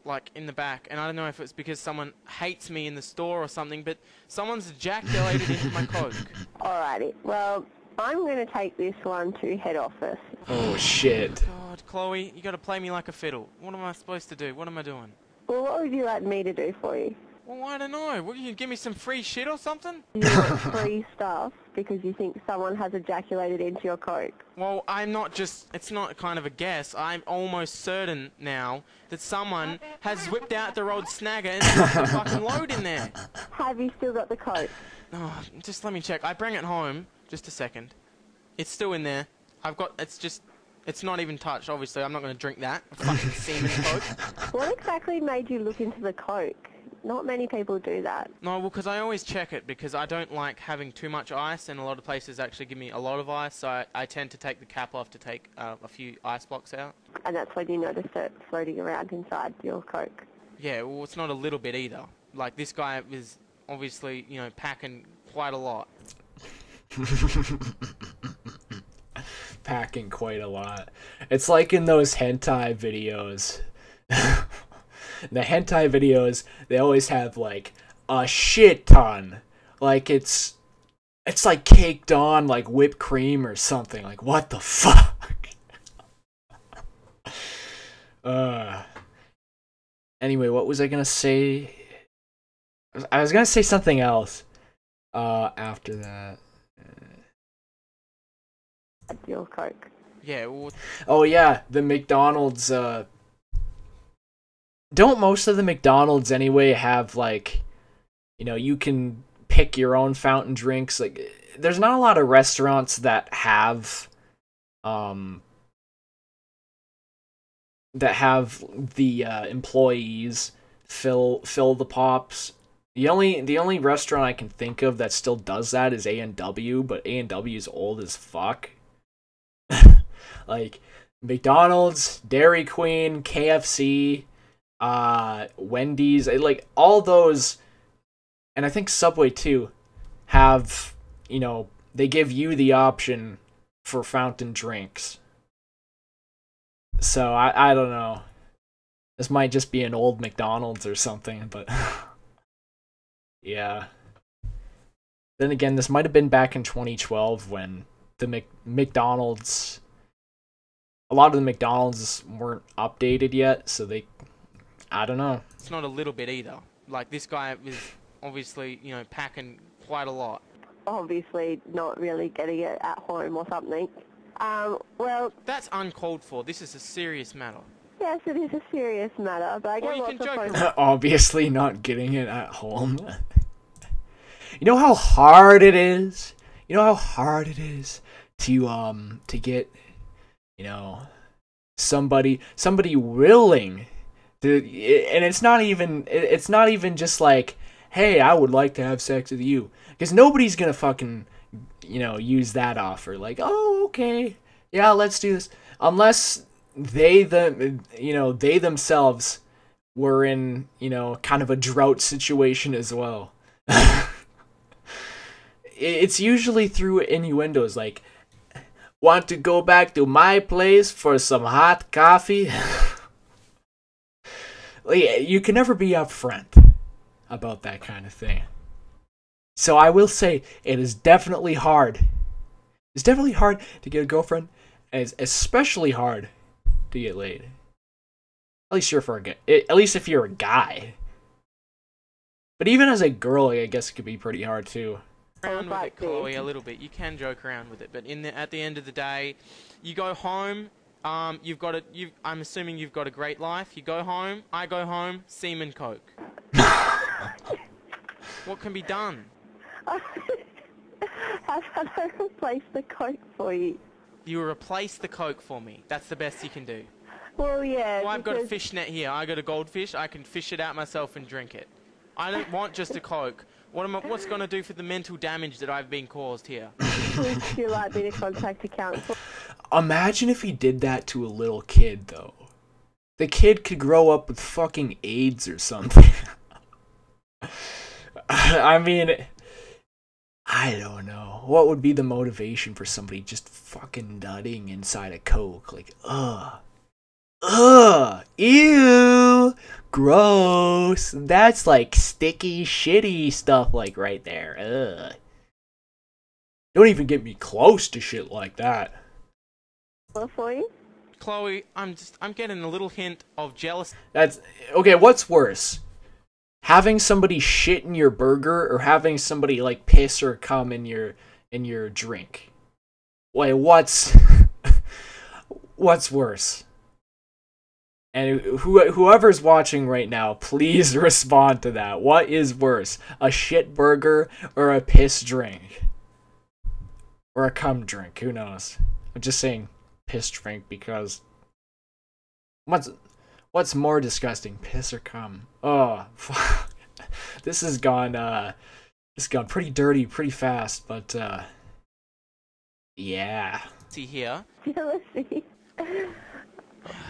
like in the back, and I don't know if it's because someone hates me in the store or something, but someone's ejaculated into my Coke. Alrighty, well, I'm going to take this one to head office. Oh shit. God, Chloe, you gotta play me like a fiddle. What am I supposed to do? What am I doing? Well, what would you like me to do for you? Well, I don't know. What, you give me some free shit or something? You want free stuff because you think someone has ejaculated into your Coke. Well, I'm not just... It's not kind of a guess. I'm almost certain now that someone has whipped out their old snagger and put the fucking load in there. Have you still got the Coke? Oh, just let me check. I bring it home. Just a second. It's still in there. I've got... It's just... It's not even touched, obviously. I'm not going to drink that. Fucking semen Coke. What exactly made you look into the Coke? Not many people do that. No, well, because I always check it, because I don't like having too much ice, and a lot of places actually give me a lot of ice, so I tend to take the cap off to take a few ice blocks out. And that's when you noticed it floating around inside your Coke. Yeah, well, it's not a little bit either. Like, this guy is obviously, you know, packing quite a lot. Packing quite a lot. It's like in those hentai videos. The hentai videos, they always have like a shit ton. Like it's like caked on like whipped cream or something. Like what the fuck? Anyway, what was I gonna say? I was gonna say something else after that. Your Coke. Yeah, well... Oh yeah, the McDonald's don't most of the McDonald's anyway have like, you know, you can pick your own fountain drinks? Like there's not a lot of restaurants that have the employees fill the pops. The only restaurant I can think of that still does that is A&W, but A&W is old as fuck. Like McDonald's, Dairy Queen, KFC, Wendy's, like all those, and I think Subway too, have, you know, they give you the option for fountain drinks. So I don't know. This might just be an old McDonald's or something, but yeah. Then again, this might have been back in 2012 when the McDonald's, a lot of the McDonald's weren't updated yet, so they, I don't know. It's not a little bit either. Like, this guy is obviously, you know, packing quite a lot. Obviously not really getting it at home or something. Well... That's uncalled for. This is a serious matter. Yes, it is a serious matter, but I get lots of phone... Obviously not getting it at home. You know how hard it is? You know how hard it is to get, you know, somebody willing to, and it's not even just like, hey, I would like to have sex with you, because nobody's gonna fucking, you know, use that offer. Like, oh, okay, yeah, let's do this, unless they themselves were in, you know, kind of a drought situation as well. It's usually through innuendos like, want to go back to my place for some hot coffee? You can never be upfront about that kind of thing. So I will say, it is definitely hard. It's definitely hard to get a girlfriend, and it's especially hard to get laid. At least if you're a guy. But even as a girl, I guess it could be pretty hard too. Around with it, Chloe, a little bit. You can joke around with it, but at the end of the day, you go home. I'm assuming you've got a great life. You go home. I go home. Semen Coke. What can be done? How can I replace the Coke for you? You replace the Coke for me. That's the best you can do. Well, yeah. Well, I've got a fish net here. I got a goldfish. I can fish it out myself and drink it. I don't want just a Coke. What's going to do for the mental damage that I've been caused here? Would you like me to contact the council? Imagine if he did that to a little kid, though. The kid could grow up with fucking AIDS or something. I mean, I don't know. What would be the motivation for somebody just fucking nutting inside a Coke? Like, ew, gross. That's like sticky, shitty stuff, like right there. Don't even get me close to shit like that. For you? Chloe, I'm getting a little hint of jealousy. That's okay. What's worse, having somebody shit in your burger or having somebody like piss or cum in your drink? Wait, what's worse? And whoever's watching right now, please respond to that. What is worse, a shit burger or a piss drink? Or a cum drink, who knows? I'm just saying piss drink because what's more disgusting, piss or cum? Oh, fuck. This has gone pretty dirty pretty fast, but yeah. See here. Jealousy.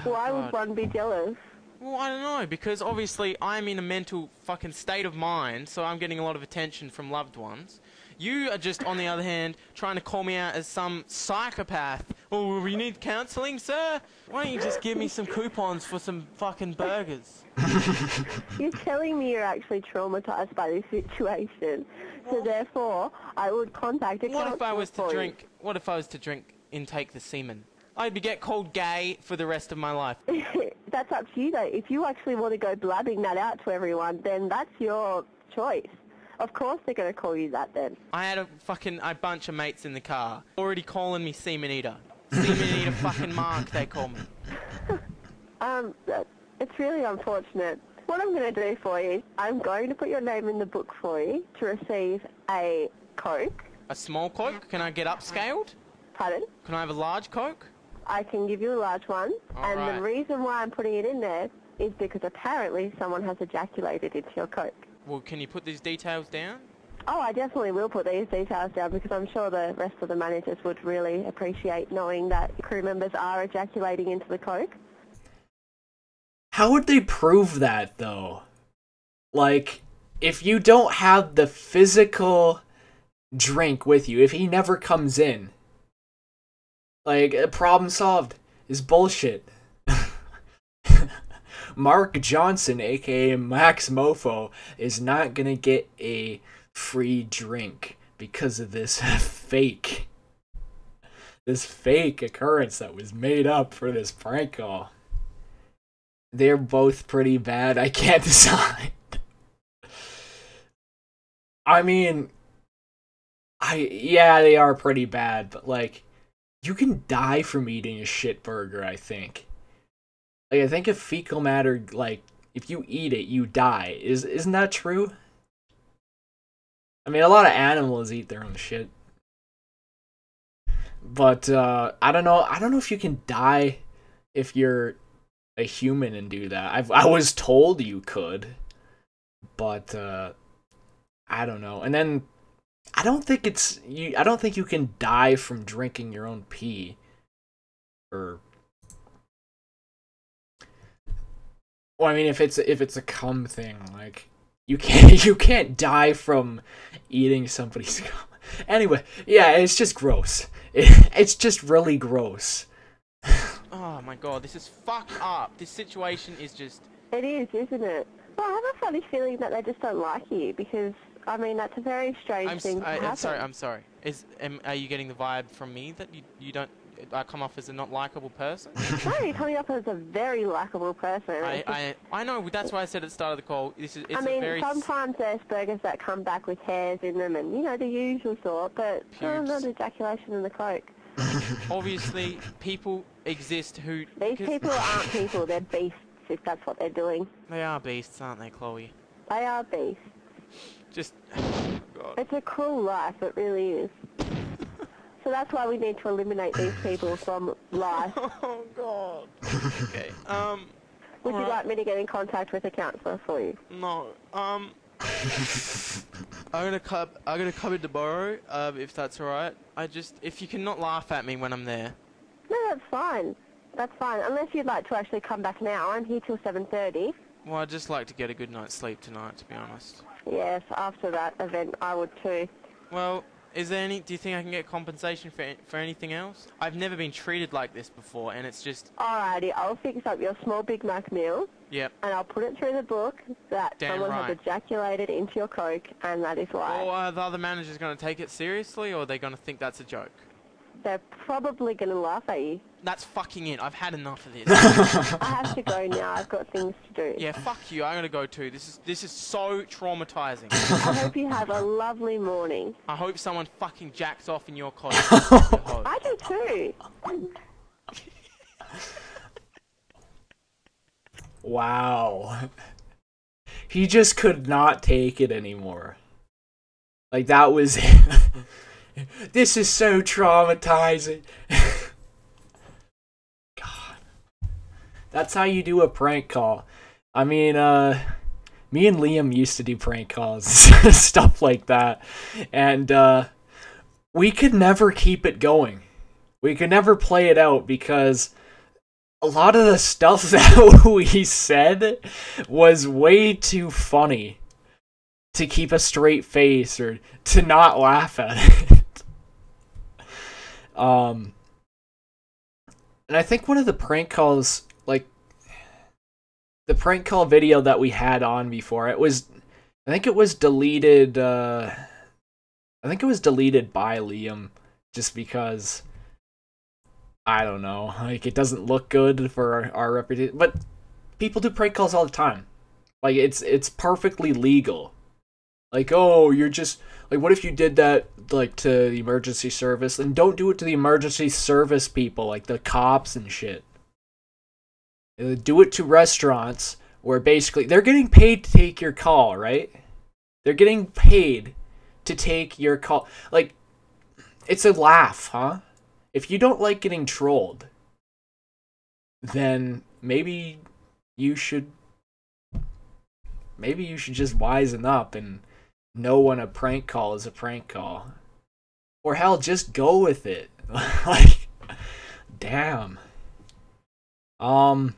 Why would one be jealous? Well, I don't know, because obviously I'm in a mental fucking state of mind, so I'm getting a lot of attention from loved ones. You are just, on the other hand, trying to call me out as some psychopath. Oh, we need counselling, sir? Why don't you just give me some coupons for some fucking burgers? You're telling me you're actually traumatized by this situation, so therefore I would contact a counselor. What if I was to drink, intake the semen? I'd get called gay for the rest of my life. That's up to you, though. If you actually want to go blabbing that out to everyone, then that's your choice. Of course they're going to call you that then. I had a bunch of mates in the car already calling me Semen Eater. Semen Eater fucking Mark, they call me. It's really unfortunate. What I'm going to do for you, I'm going to put your name in the book for you to receive a Coke. A small Coke? Can I get upscaled? Pardon? Can I have a large Coke? I can give you a large one. And Alright. the reason why I'm putting it in there is because apparently someone has ejaculated into your Coke. Well, can you put these details down? Oh, I definitely will put these details down because I'm sure the rest of the managers would really appreciate knowing that crew members are ejaculating into the Coke. How would they prove that, though? Like, if you don't have the physical drink with you, if he never comes in, like, problem solved is bullshit. Mark Johnson, aka MaxMoeFoe, is not gonna get a free drink because of this fake occurrence that was made up for this prank call. They're both pretty bad. I can't decide. I mean, yeah, they are pretty bad, but like, you can die from eating a shit burger, I think. Like, I think if fecal matter, like, if you eat it, you die. Isn't that true? I mean, a lot of animals eat their own shit. But, I don't know if you can die if you're a human and do that. I was told you could. But, I don't know. And then, I don't think you can die from drinking your own pee. Or... Well, I mean, if it's a cum thing, like, you can't die from eating somebody's cum. Anyway, yeah, it's just gross. It's just really gross. Oh my god, this is fucked up. This situation is just... It is, isn't it? Well, I have a funny feeling that they just don't like you because, I mean, that's a very strange thing to happen. I'm sorry. Are you getting the vibe from me that you don't... I come off as a not likable person? No, you're coming up as a very likable person. I know, that's why I said at the start of the call, I mean, sometimes there's burgers that come back with hairs in them and, you know, the usual sort, but not ejaculation in the Coke. Obviously, people exist who... These people aren't people, they're beasts, if that's what they're doing. They are beasts, aren't they, Chloe? They are beasts. Just... God. It's a cruel life, it really is. So that's why we need to eliminate these people from life. Oh, God. Okay, Would you like me to get in contact with a counsellor for you? No, I'm gonna come in tomorrow, if that's alright. If you cannot laugh at me when I'm there. No, that's fine. That's fine. Unless you'd like to actually come back now. I'm here till 7:30. Well, I'd just like to get a good night's sleep tonight, to be honest. Yes, after that event, I would too. Well... do you think I can get compensation for anything else? I've never been treated like this before, and it's just... Alrighty, I'll fix up your small Big Mac meal. Yep. And I'll put it through the book that someone has ejaculated into your Coke, and that is why. Or are the other managers going to take it seriously, or are they going to think that's a joke? They're probably going to laugh at you. That's fucking it. I've had enough of this. I have to go now. I've got things to do. Yeah, fuck you. I'm going to go too. This is so traumatizing. I hope you have a lovely morning. I hope someone fucking jacks off in your cottage. I do too. Wow. He just could not take it anymore. Like, that was... This is so traumatizing. God. That's how you do a prank call. I mean, me and Liam used to do prank calls, stuff like that. And, we could never keep it going. We could never play it out because a lot of the stuff that we said was way too funny to keep a straight face or to not laugh at it. And I think one of the prank calls, like, the prank call video that we had on before, I think it was deleted, I think it was deleted by Liam, just because, I don't know, like, it doesn't look good for our reputation, but people do prank calls all the time. Like, it's perfectly legal. Like, oh, you're just... Like, what if you did that, like, to the emergency service? And don't do it to the emergency service people, like the cops and shit. Do it to restaurants where basically... They're getting paid to take your call, right? They're getting paid to take your call. Like, it's a laugh, huh? If you don't like getting trolled, then maybe you should... Maybe you should just wisen up and know when a prank call is a prank call. Or hell, just go with it. Like, damn. And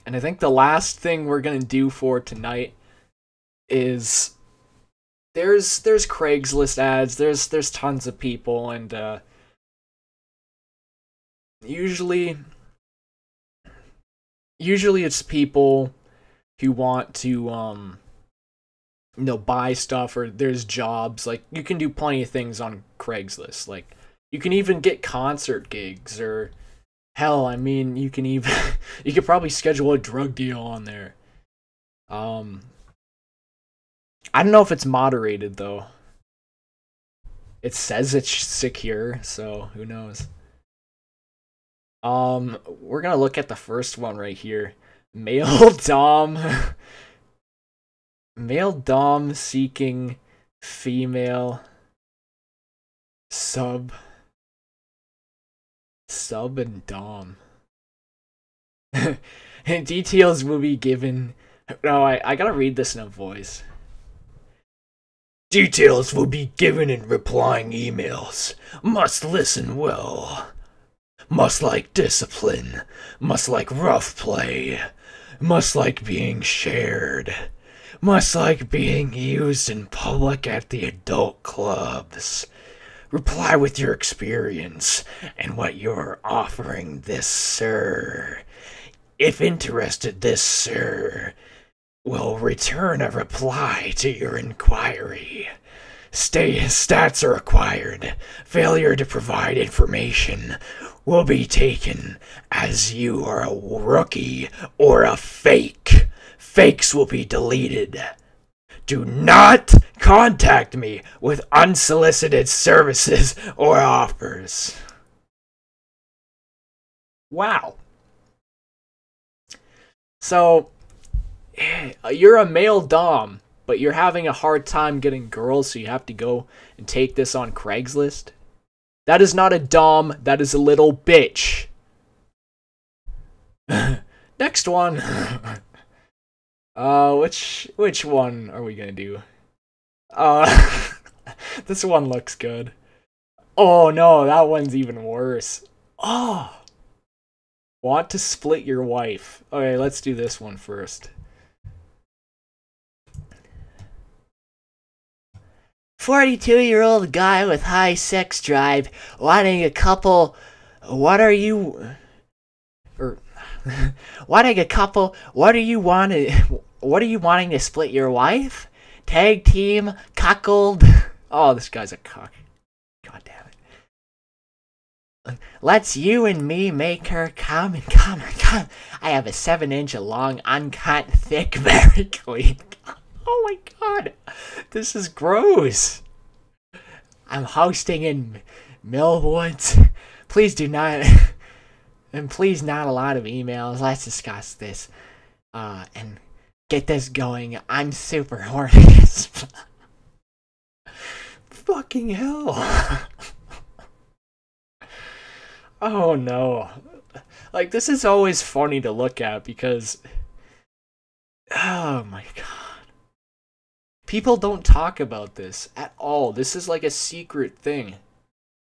I think the last thing we're gonna do for tonight is there's Craigslist ads, there's tons of people, and usually it's people who want to buy stuff, or there's jobs. Like, you can do plenty of things on Craigslist. Like, you can even get concert gigs, or hell, I mean, you can even you could probably schedule a drug deal on there. I don't know if it's moderated though. It says it's secure, so who knows. We're gonna look at the first one right here. Male Dom. Male Dom seeking female sub and Dom. Details will be given. No, I gotta read this in a voice. Details will be given in replying emails. Must listen well. Must like discipline. Must like rough play. Must like being shared. Must like being used in public at the adult clubs. Reply with your experience and what you're offering this sir. If interested, this sir will return a reply to your inquiry. Stats are required. Failure to provide information will be taken as you are a rookie or a fake. Fakes will be deleted. Do not contact me with unsolicited services or offers. Wow. So, you're a male dom, but you're having a hard time getting girls, so you have to go and take this on Craigslist? That is not a dom, that is a little bitch. Next one. Which one are we gonna do? This one looks good. Oh no, that one's even worse. Oh. Want to split your wife. Okay, let's do this one first. 42-year-old guy with high sex drive wanting a couple. What are you? Or wanting a couple. What are you wanting? What are you wanting to split your wife? Tag team, cuckold. Oh, this guy's a cuck. God damn it. Let's you and me make her come and come and come. I have a 7-inch long, uncut, thick, very clean. Oh my god. This is gross. I'm hosting in Millwoods. Please do not. And please not a lot of emails. Let's discuss this. And get this going. I'm super horny. Fucking hell. Oh no. Like, this is always funny to look at because, oh my god. People don't talk about this at all. This is like a secret thing.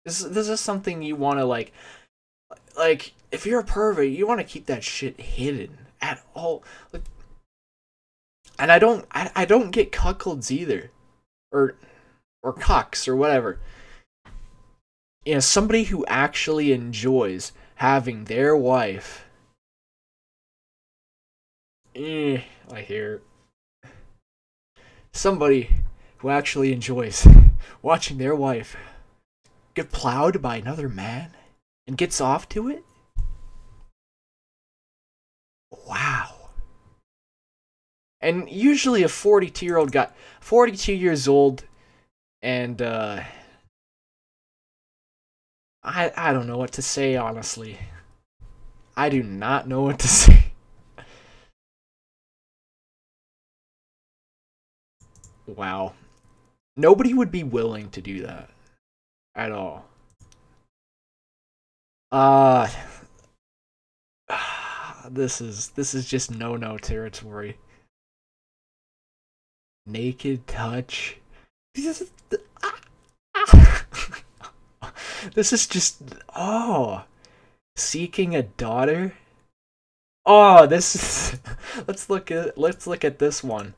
This is something you want to like if you're a pervert, you want to keep that shit hidden at all. Like, and I don't get cuckolds either, or cucks or whatever. You know, somebody who actually enjoys having their wife. I hear. Somebody who actually enjoys watching their wife get plowed by another man and gets off to it? Wow. And usually a 42-year-old guy, 42 years old, and I don't know what to say, honestly. I do not know what to say. Wow. Nobody would be willing to do that. At all. This is just no-no territory. Naked touch. This is just, oh, seeking a daughter. Oh, this is. let's look at this one.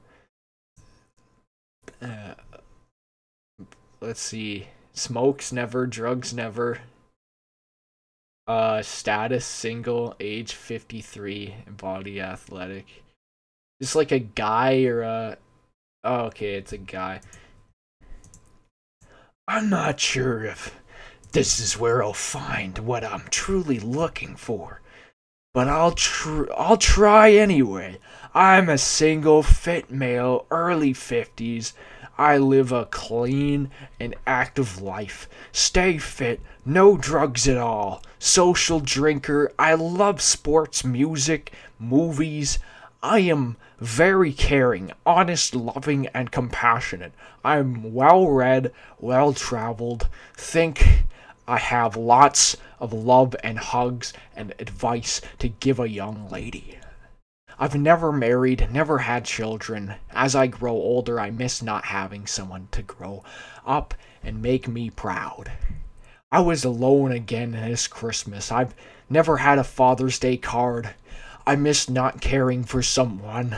Let's see. Smokes never, drugs never. Status single, age 53, body athletic. It's like a guy or a. Oh, okay, it's a guy. I'm not sure if this is where I'll find what I'm truly looking for, but I'll try anyway. I'm a single, fit male, early 50s. I live a clean and active life. Stay fit, no drugs at all. Social drinker. I love sports, music, movies. I am very caring, honest, loving, and compassionate. I'm well-read, well-traveled. Think I have lots of love and hugs and advice to give a young lady. I've never married, never had children. As I grow older, I miss not having someone to grow up and make me proud. I was alone again this Christmas. I've never had a Father's Day card. I miss not caring for someone.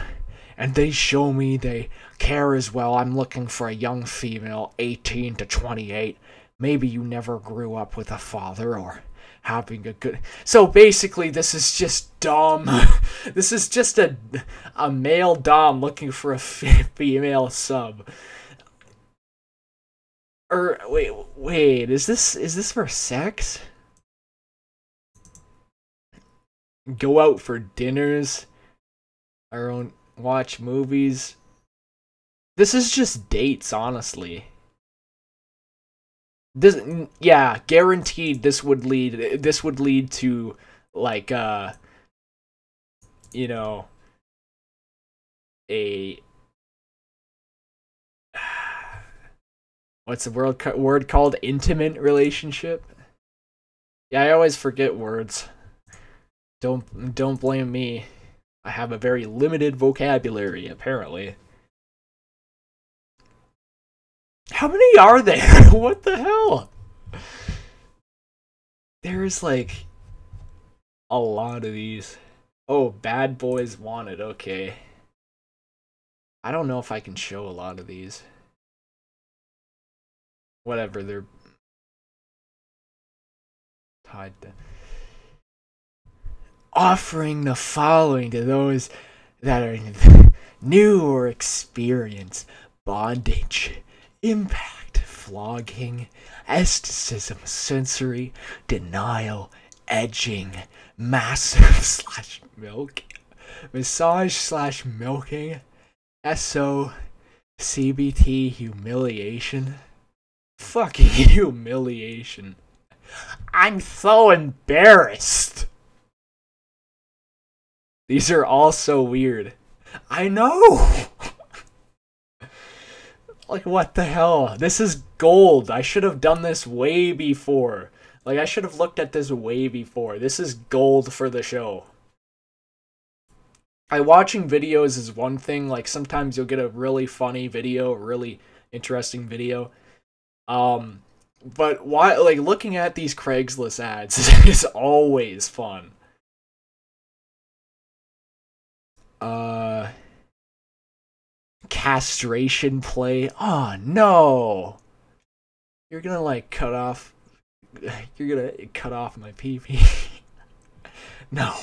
And they show me they care as well. I'm looking for a young female, 18 to 28. Maybe you never grew up with a father or having a good... So basically, this is just Dom. This is just a male Dom looking for a female sub. Or wait, is this for sex? Go out for dinners, watch movies. This is just dates, honestly. This, yeah, guaranteed this would lead to, like, you know, a, what's the word called? Intimate relationship? Yeah, I always forget words. Don't blame me. I have a very limited vocabulary, apparently. How many are there? What the hell? There's like a lot of these. Oh, bad boys wanted. Okay. I don't know if I can show a lot of these. Whatever, they're tied to. Offering the following to those that are new or experience bondage, impact, flogging, aestheticism, sensory, denial, edging, massive / milk, massage / milking, SO, CBT, humiliation. Fucking humiliation. I'm so embarrassed. These are all so weird. I know! Like, what the hell? This is gold. I should have done this way before. Like, I should have looked at this way before. This is gold for the show. Watching videos is one thing. Like, sometimes you'll get a really funny video, a really interesting video. But why, like, looking at these Craigslist ads is always fun. Castration play. Oh no! You're gonna like cut off. You're gonna cut off my pee-pee. No.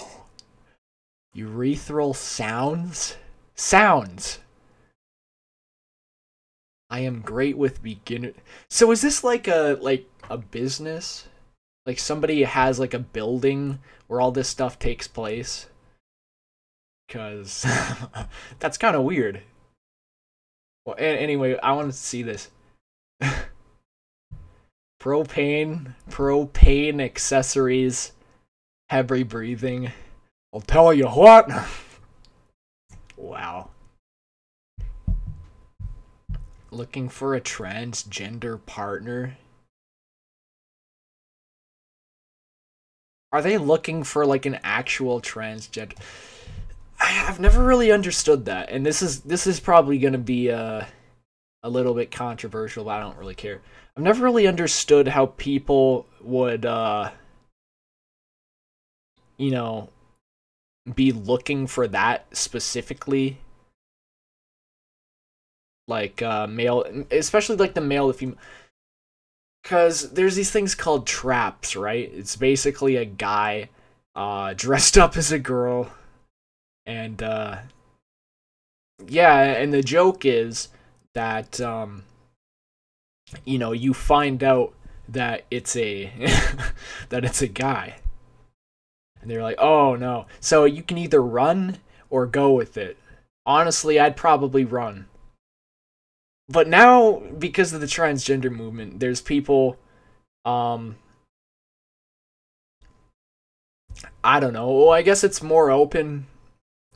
Urethral sounds. Sounds. I am great with beginner. So is this like a business? Like somebody has like a building where all this stuff takes place? Because that's kind of weird. Well, anyway, I wanted to see this. Propane accessories, heavy breathing. I'll tell you what. Wow. Looking for a transgender partner. Are they looking for like an actual transgender? I've never really understood that, and this is probably gonna be a little bit controversial, but I don't really care. I've never really understood how people would you know, be looking for that specifically, like male, especially like the male to female, because there's these things called traps, right? It's basically a guy dressed up as a girl, and yeah, and the joke is that you know, you find out that it's a that it's a guy. And they're like, oh no. So you can either run or go with it. Honestly, I'd probably run. But now, because of the transgender movement, there's people, I don't know. Well, I guess it's more open.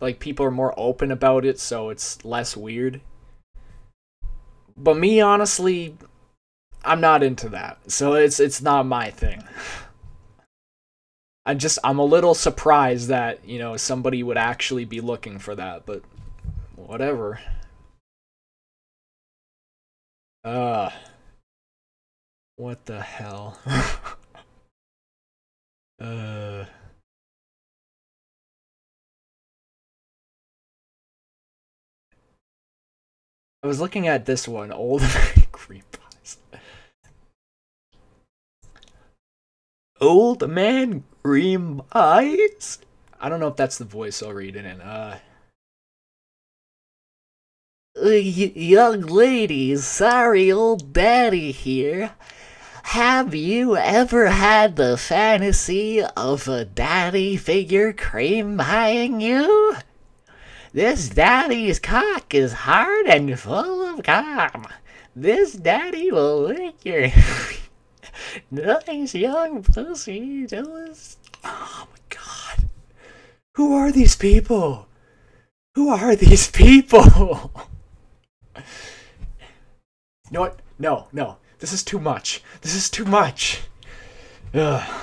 Like, people are more open about it, so it's less weird. But me, honestly, I'm not into that. So it's not my thing. I'm a little surprised that, you know, somebody would actually be looking for that, but whatever. What the hell? I was looking at this one, old cream pies. Old man cream pies? I don't know if that's the voice I'll read it in. Young ladies, sorry old daddy here. Have you ever had the fantasy of a daddy figure cream pieing you? This daddy's cock is hard and full of cum. This daddy will lick your nice young pussy till it's... Oh my god. Who are these people? Who are these people? You know what? No. This is too much. This is too much. Ugh.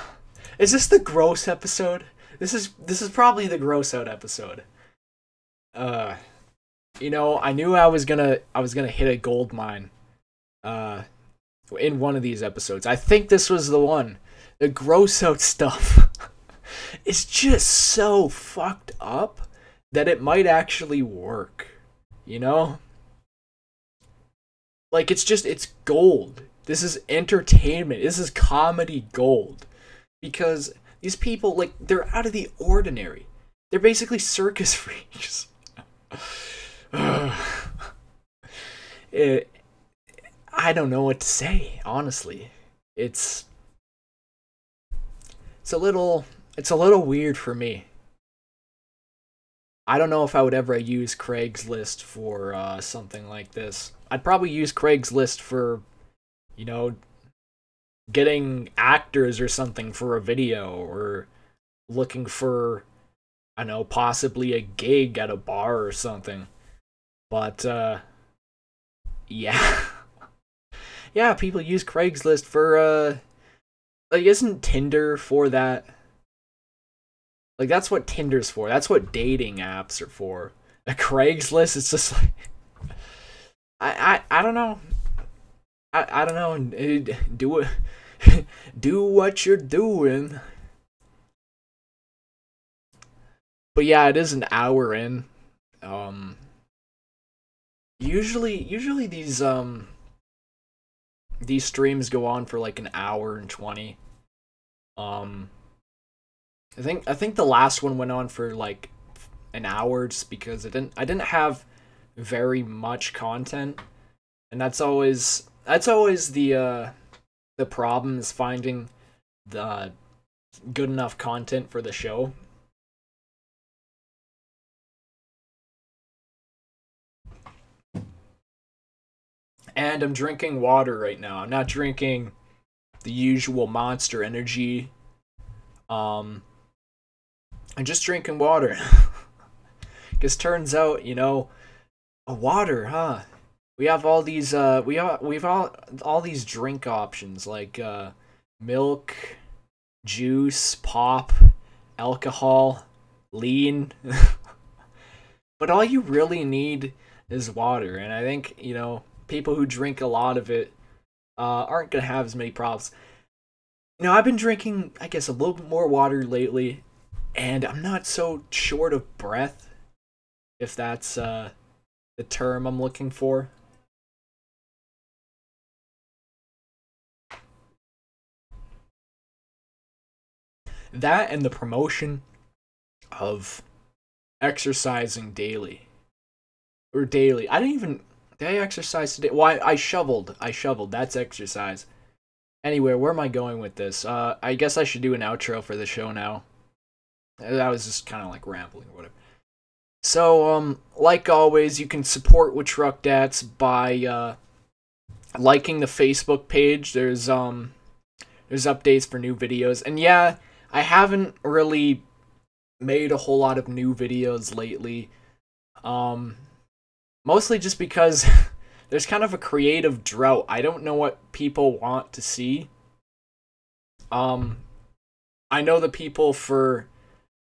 Is this the gross episode? This is probably the gross out episode. You know, I knew I was gonna hit a gold mine. In one of these episodes. I think this was the one. The gross out stuff. It's just so fucked up that it might actually work. You know? Like, it's gold. This is entertainment. This is comedy gold. Because these people, like, they're out of the ordinary. They're basically circus freaks. I don't know what to say, honestly. It's a little weird for me. I don't know if I would ever use Craigslist for something like this. I'd probably use Craigslist for, you know, getting actors or something for a video, or looking for, I don't know, possibly a gig at a bar or something. But, yeah. Yeah, people use Craigslist for, like, isn't Tinder for that? Like, that's what Tinder's for. That's what dating apps are for. A Craigslist, it's just like... I don't know. I don't know. Do it. Do what you're doing. But yeah, it is an hour in. Usually these streams go on for like an hour and 20. I think the last one went on for like an hour just because I didn't have very much content, and that's always the problem, is finding the good enough content for the show. And I'm drinking water right now. I'm not drinking the usual Monster Energy. I'm just drinking water. Because turns out, you know, water, huh? We have all these we've all these drink options like milk, juice, pop, alcohol, lean. but all you really need is water. And I think, you know, people who drink a lot of it aren't going to have as many problems. You know, I've been drinking, I guess, a little bit more water lately, and I'm not so short of breath, if that's the term I'm looking for. That and the promotion of exercising daily. Or daily. I didn't even... Did I exercise today? Well, I shoveled. I shoveled. That's exercise. Anyway, where am I going with this? I guess I should do an outro for the show now. That was just kind of like rambling or whatever. So, like always, you can support WaTruqDats by liking the Facebook page. There's updates for new videos. And yeah, I haven't really made a whole lot of new videos lately. Mostly just because there's kind of a creative drought. I don't know what people want to see. I know the people for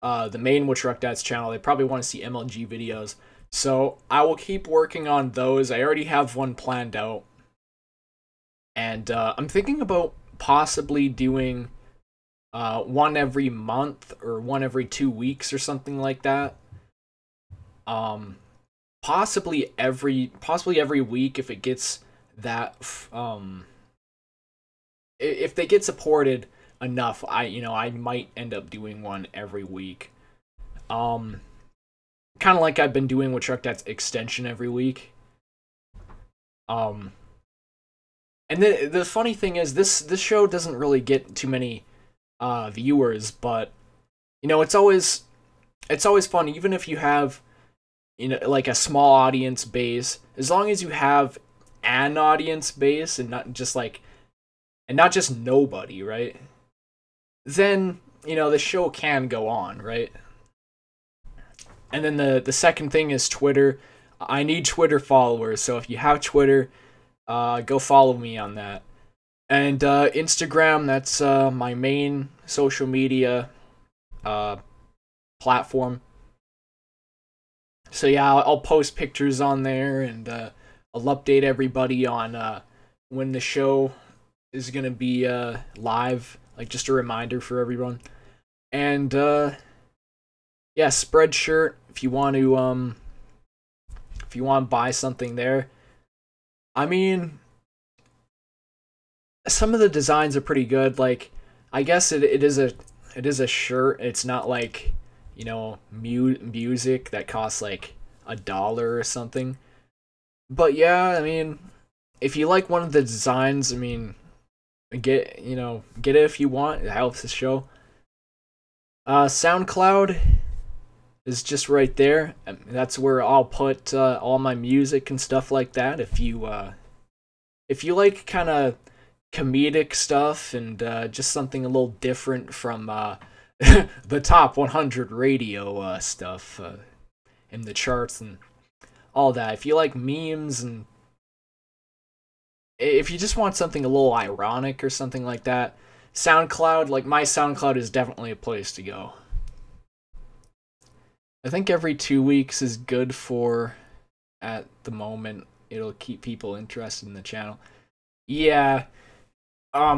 the main WaTruqDats channel, they probably want to see MLG videos. So I will keep working on those. I already have one planned out. And I'm thinking about possibly doing one every month or one every 2 weeks or something like that. Possibly every week if it gets that if they get supported enough, I might end up doing one every week. Kind of like I've been doing WaTruqDats Extension every week. And the funny thing is this show doesn't really get too many viewers, but you know, it's always fun, even if you have, you know, like a small audience base, as long as you have an audience base and not just nobody, right? Then, you know, the show can go on, right? And then the second thing is Twitter. I need Twitter followers, so if you have Twitter, go follow me on that. And Instagram, that's my main social media platform. So yeah, I'll post pictures on there, and I'll update everybody on when the show is gonna be live, like just a reminder for everyone. And yeah, Spreadshirt, if you want to buy something there. I mean, some of the designs are pretty good. Like, I guess it is a shirt. It's not like, you know, music that costs like $1 or something. But yeah, I mean, if you like one of the designs, I mean, get it if you want. It helps the show. SoundCloud is just right there. That's where I'll put all my music and stuff like that. If you like kind of comedic stuff and just something a little different from the top 100 radio stuff in the charts and all that. If you like memes, and if you just want something a little ironic or something like that, SoundCloud, like my SoundCloud, is definitely a place to go. I think every 2 weeks is good for, at the moment, it'll keep people interested in the channel. Yeah,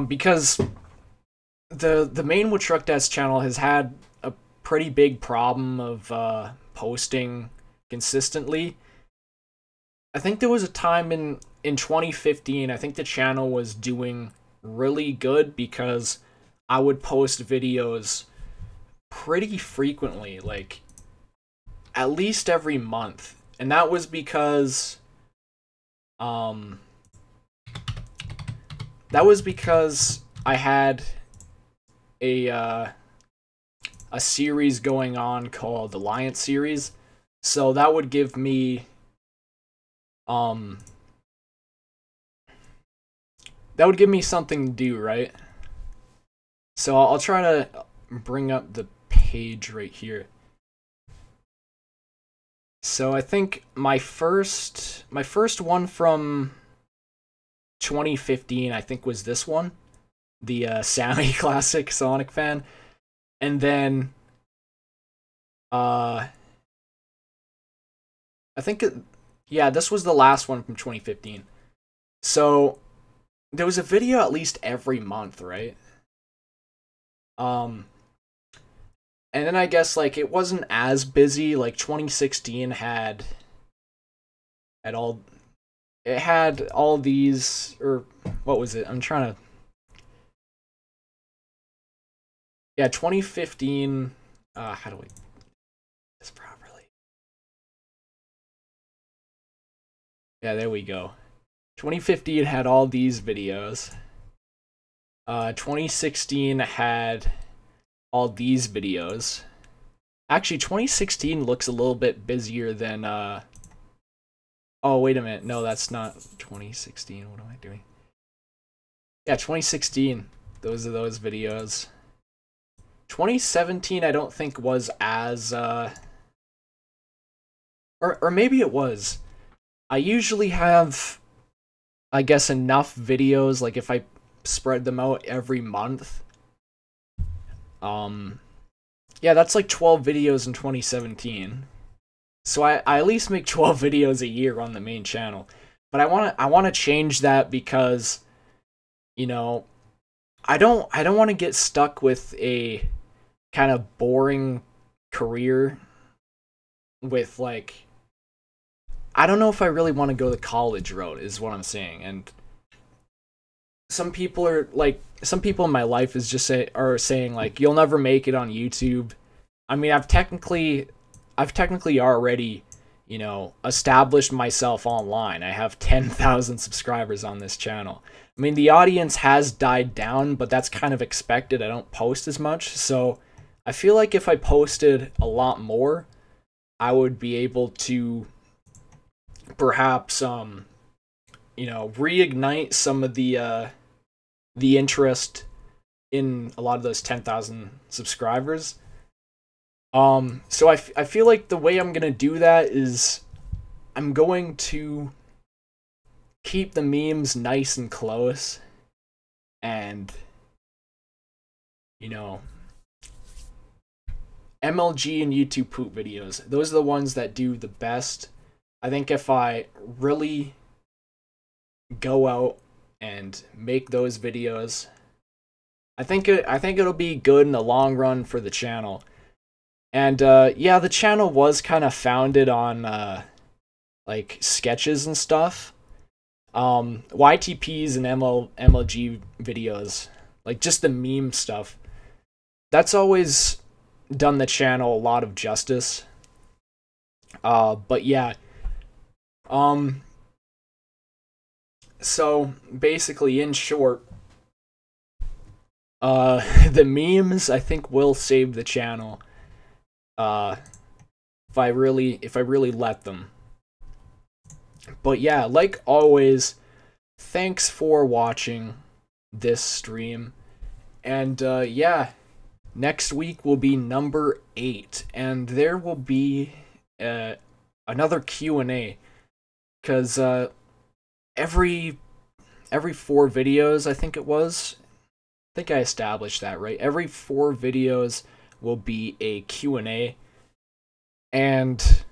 because the main WaTruqDats channel has had a pretty big problem of posting consistently. I think there was a time in 2015, I think the channel was doing really good because I would post videos pretty frequently, like at least every month. And that was because I had a series going on called the Alliance series. So that would give me something to do, right? So I'll try to bring up the page right here. So I think my first one from 2015, I think, was this one, the Sammy Classic Sonic fan, and then I think yeah, this was the last one from 2015. So there was a video at least every month, right? And then I guess like it wasn't as busy. Like 2016 had all, it had all these, or what was it? I'm trying to. Yeah, 2015. How do we do this properly? Yeah, there we go. 2015 had all these videos. 2016 had all these videos. Actually, 2016 looks a little bit busier than, oh, wait a minute. No, that's not 2016. What am I doing? Yeah, 2016. Those are those videos. 2017, I don't think was as, or maybe it was. I usually have, I guess, enough videos, like if I spread them out every month. Yeah, that's like 12 videos in 2017. So I at least make 12 videos a year on the main channel. But I want to change that because, you know, I don't want to get stuck with a kind of boring career with, like, I don't know if I really want to go the college road is what I'm saying. And some people are like, some people in my life is just are saying like, you'll never make it on YouTube. I mean, I've technically already, you know, established myself online. I have 10,000 subscribers on this channel. I mean, the audience has died down, but that's kind of expected. I don't post as much, so I feel like if I posted a lot more, I would be able to perhaps, you know, reignite some of the interest in a lot of those 10,000 subscribers. So I feel like the way I'm gonna do that is I'm going to keep the memes nice and close, and, you know, MLG and YouTube poop videos, those are the ones that do the best. I think if I really go out and make those videos, I think it'll be good in the long run for the channel. And yeah, the channel was kind of founded on like sketches and stuff. YTPs and MLG videos, like just the meme stuff. That's always done the channel a lot of justice. But yeah. So basically, in short, the memes I think will save the channel. If I really let them. But yeah, like always, thanks for watching this stream. And yeah, next week will be number 8, and there will be another Q&A, because every 4 videos, I think it was, I think I established that, right? Every 4 videos will be a Q&A, and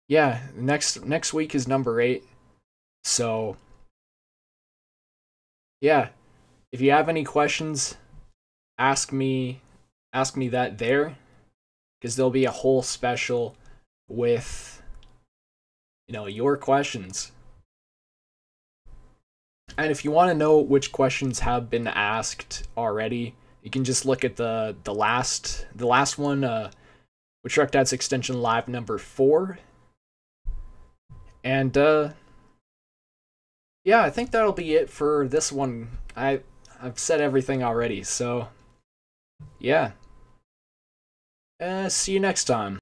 yeah, next week is number 8. So yeah, if you have any questions, ask me that there, because there'll be a whole special with, you know, your questions. And if you want to know which questions have been asked already, you can just look at the last one, WaTruqDats Extension Live number 4. And yeah, I think that'll be it for this one. I've said everything already, so yeah. See you next time.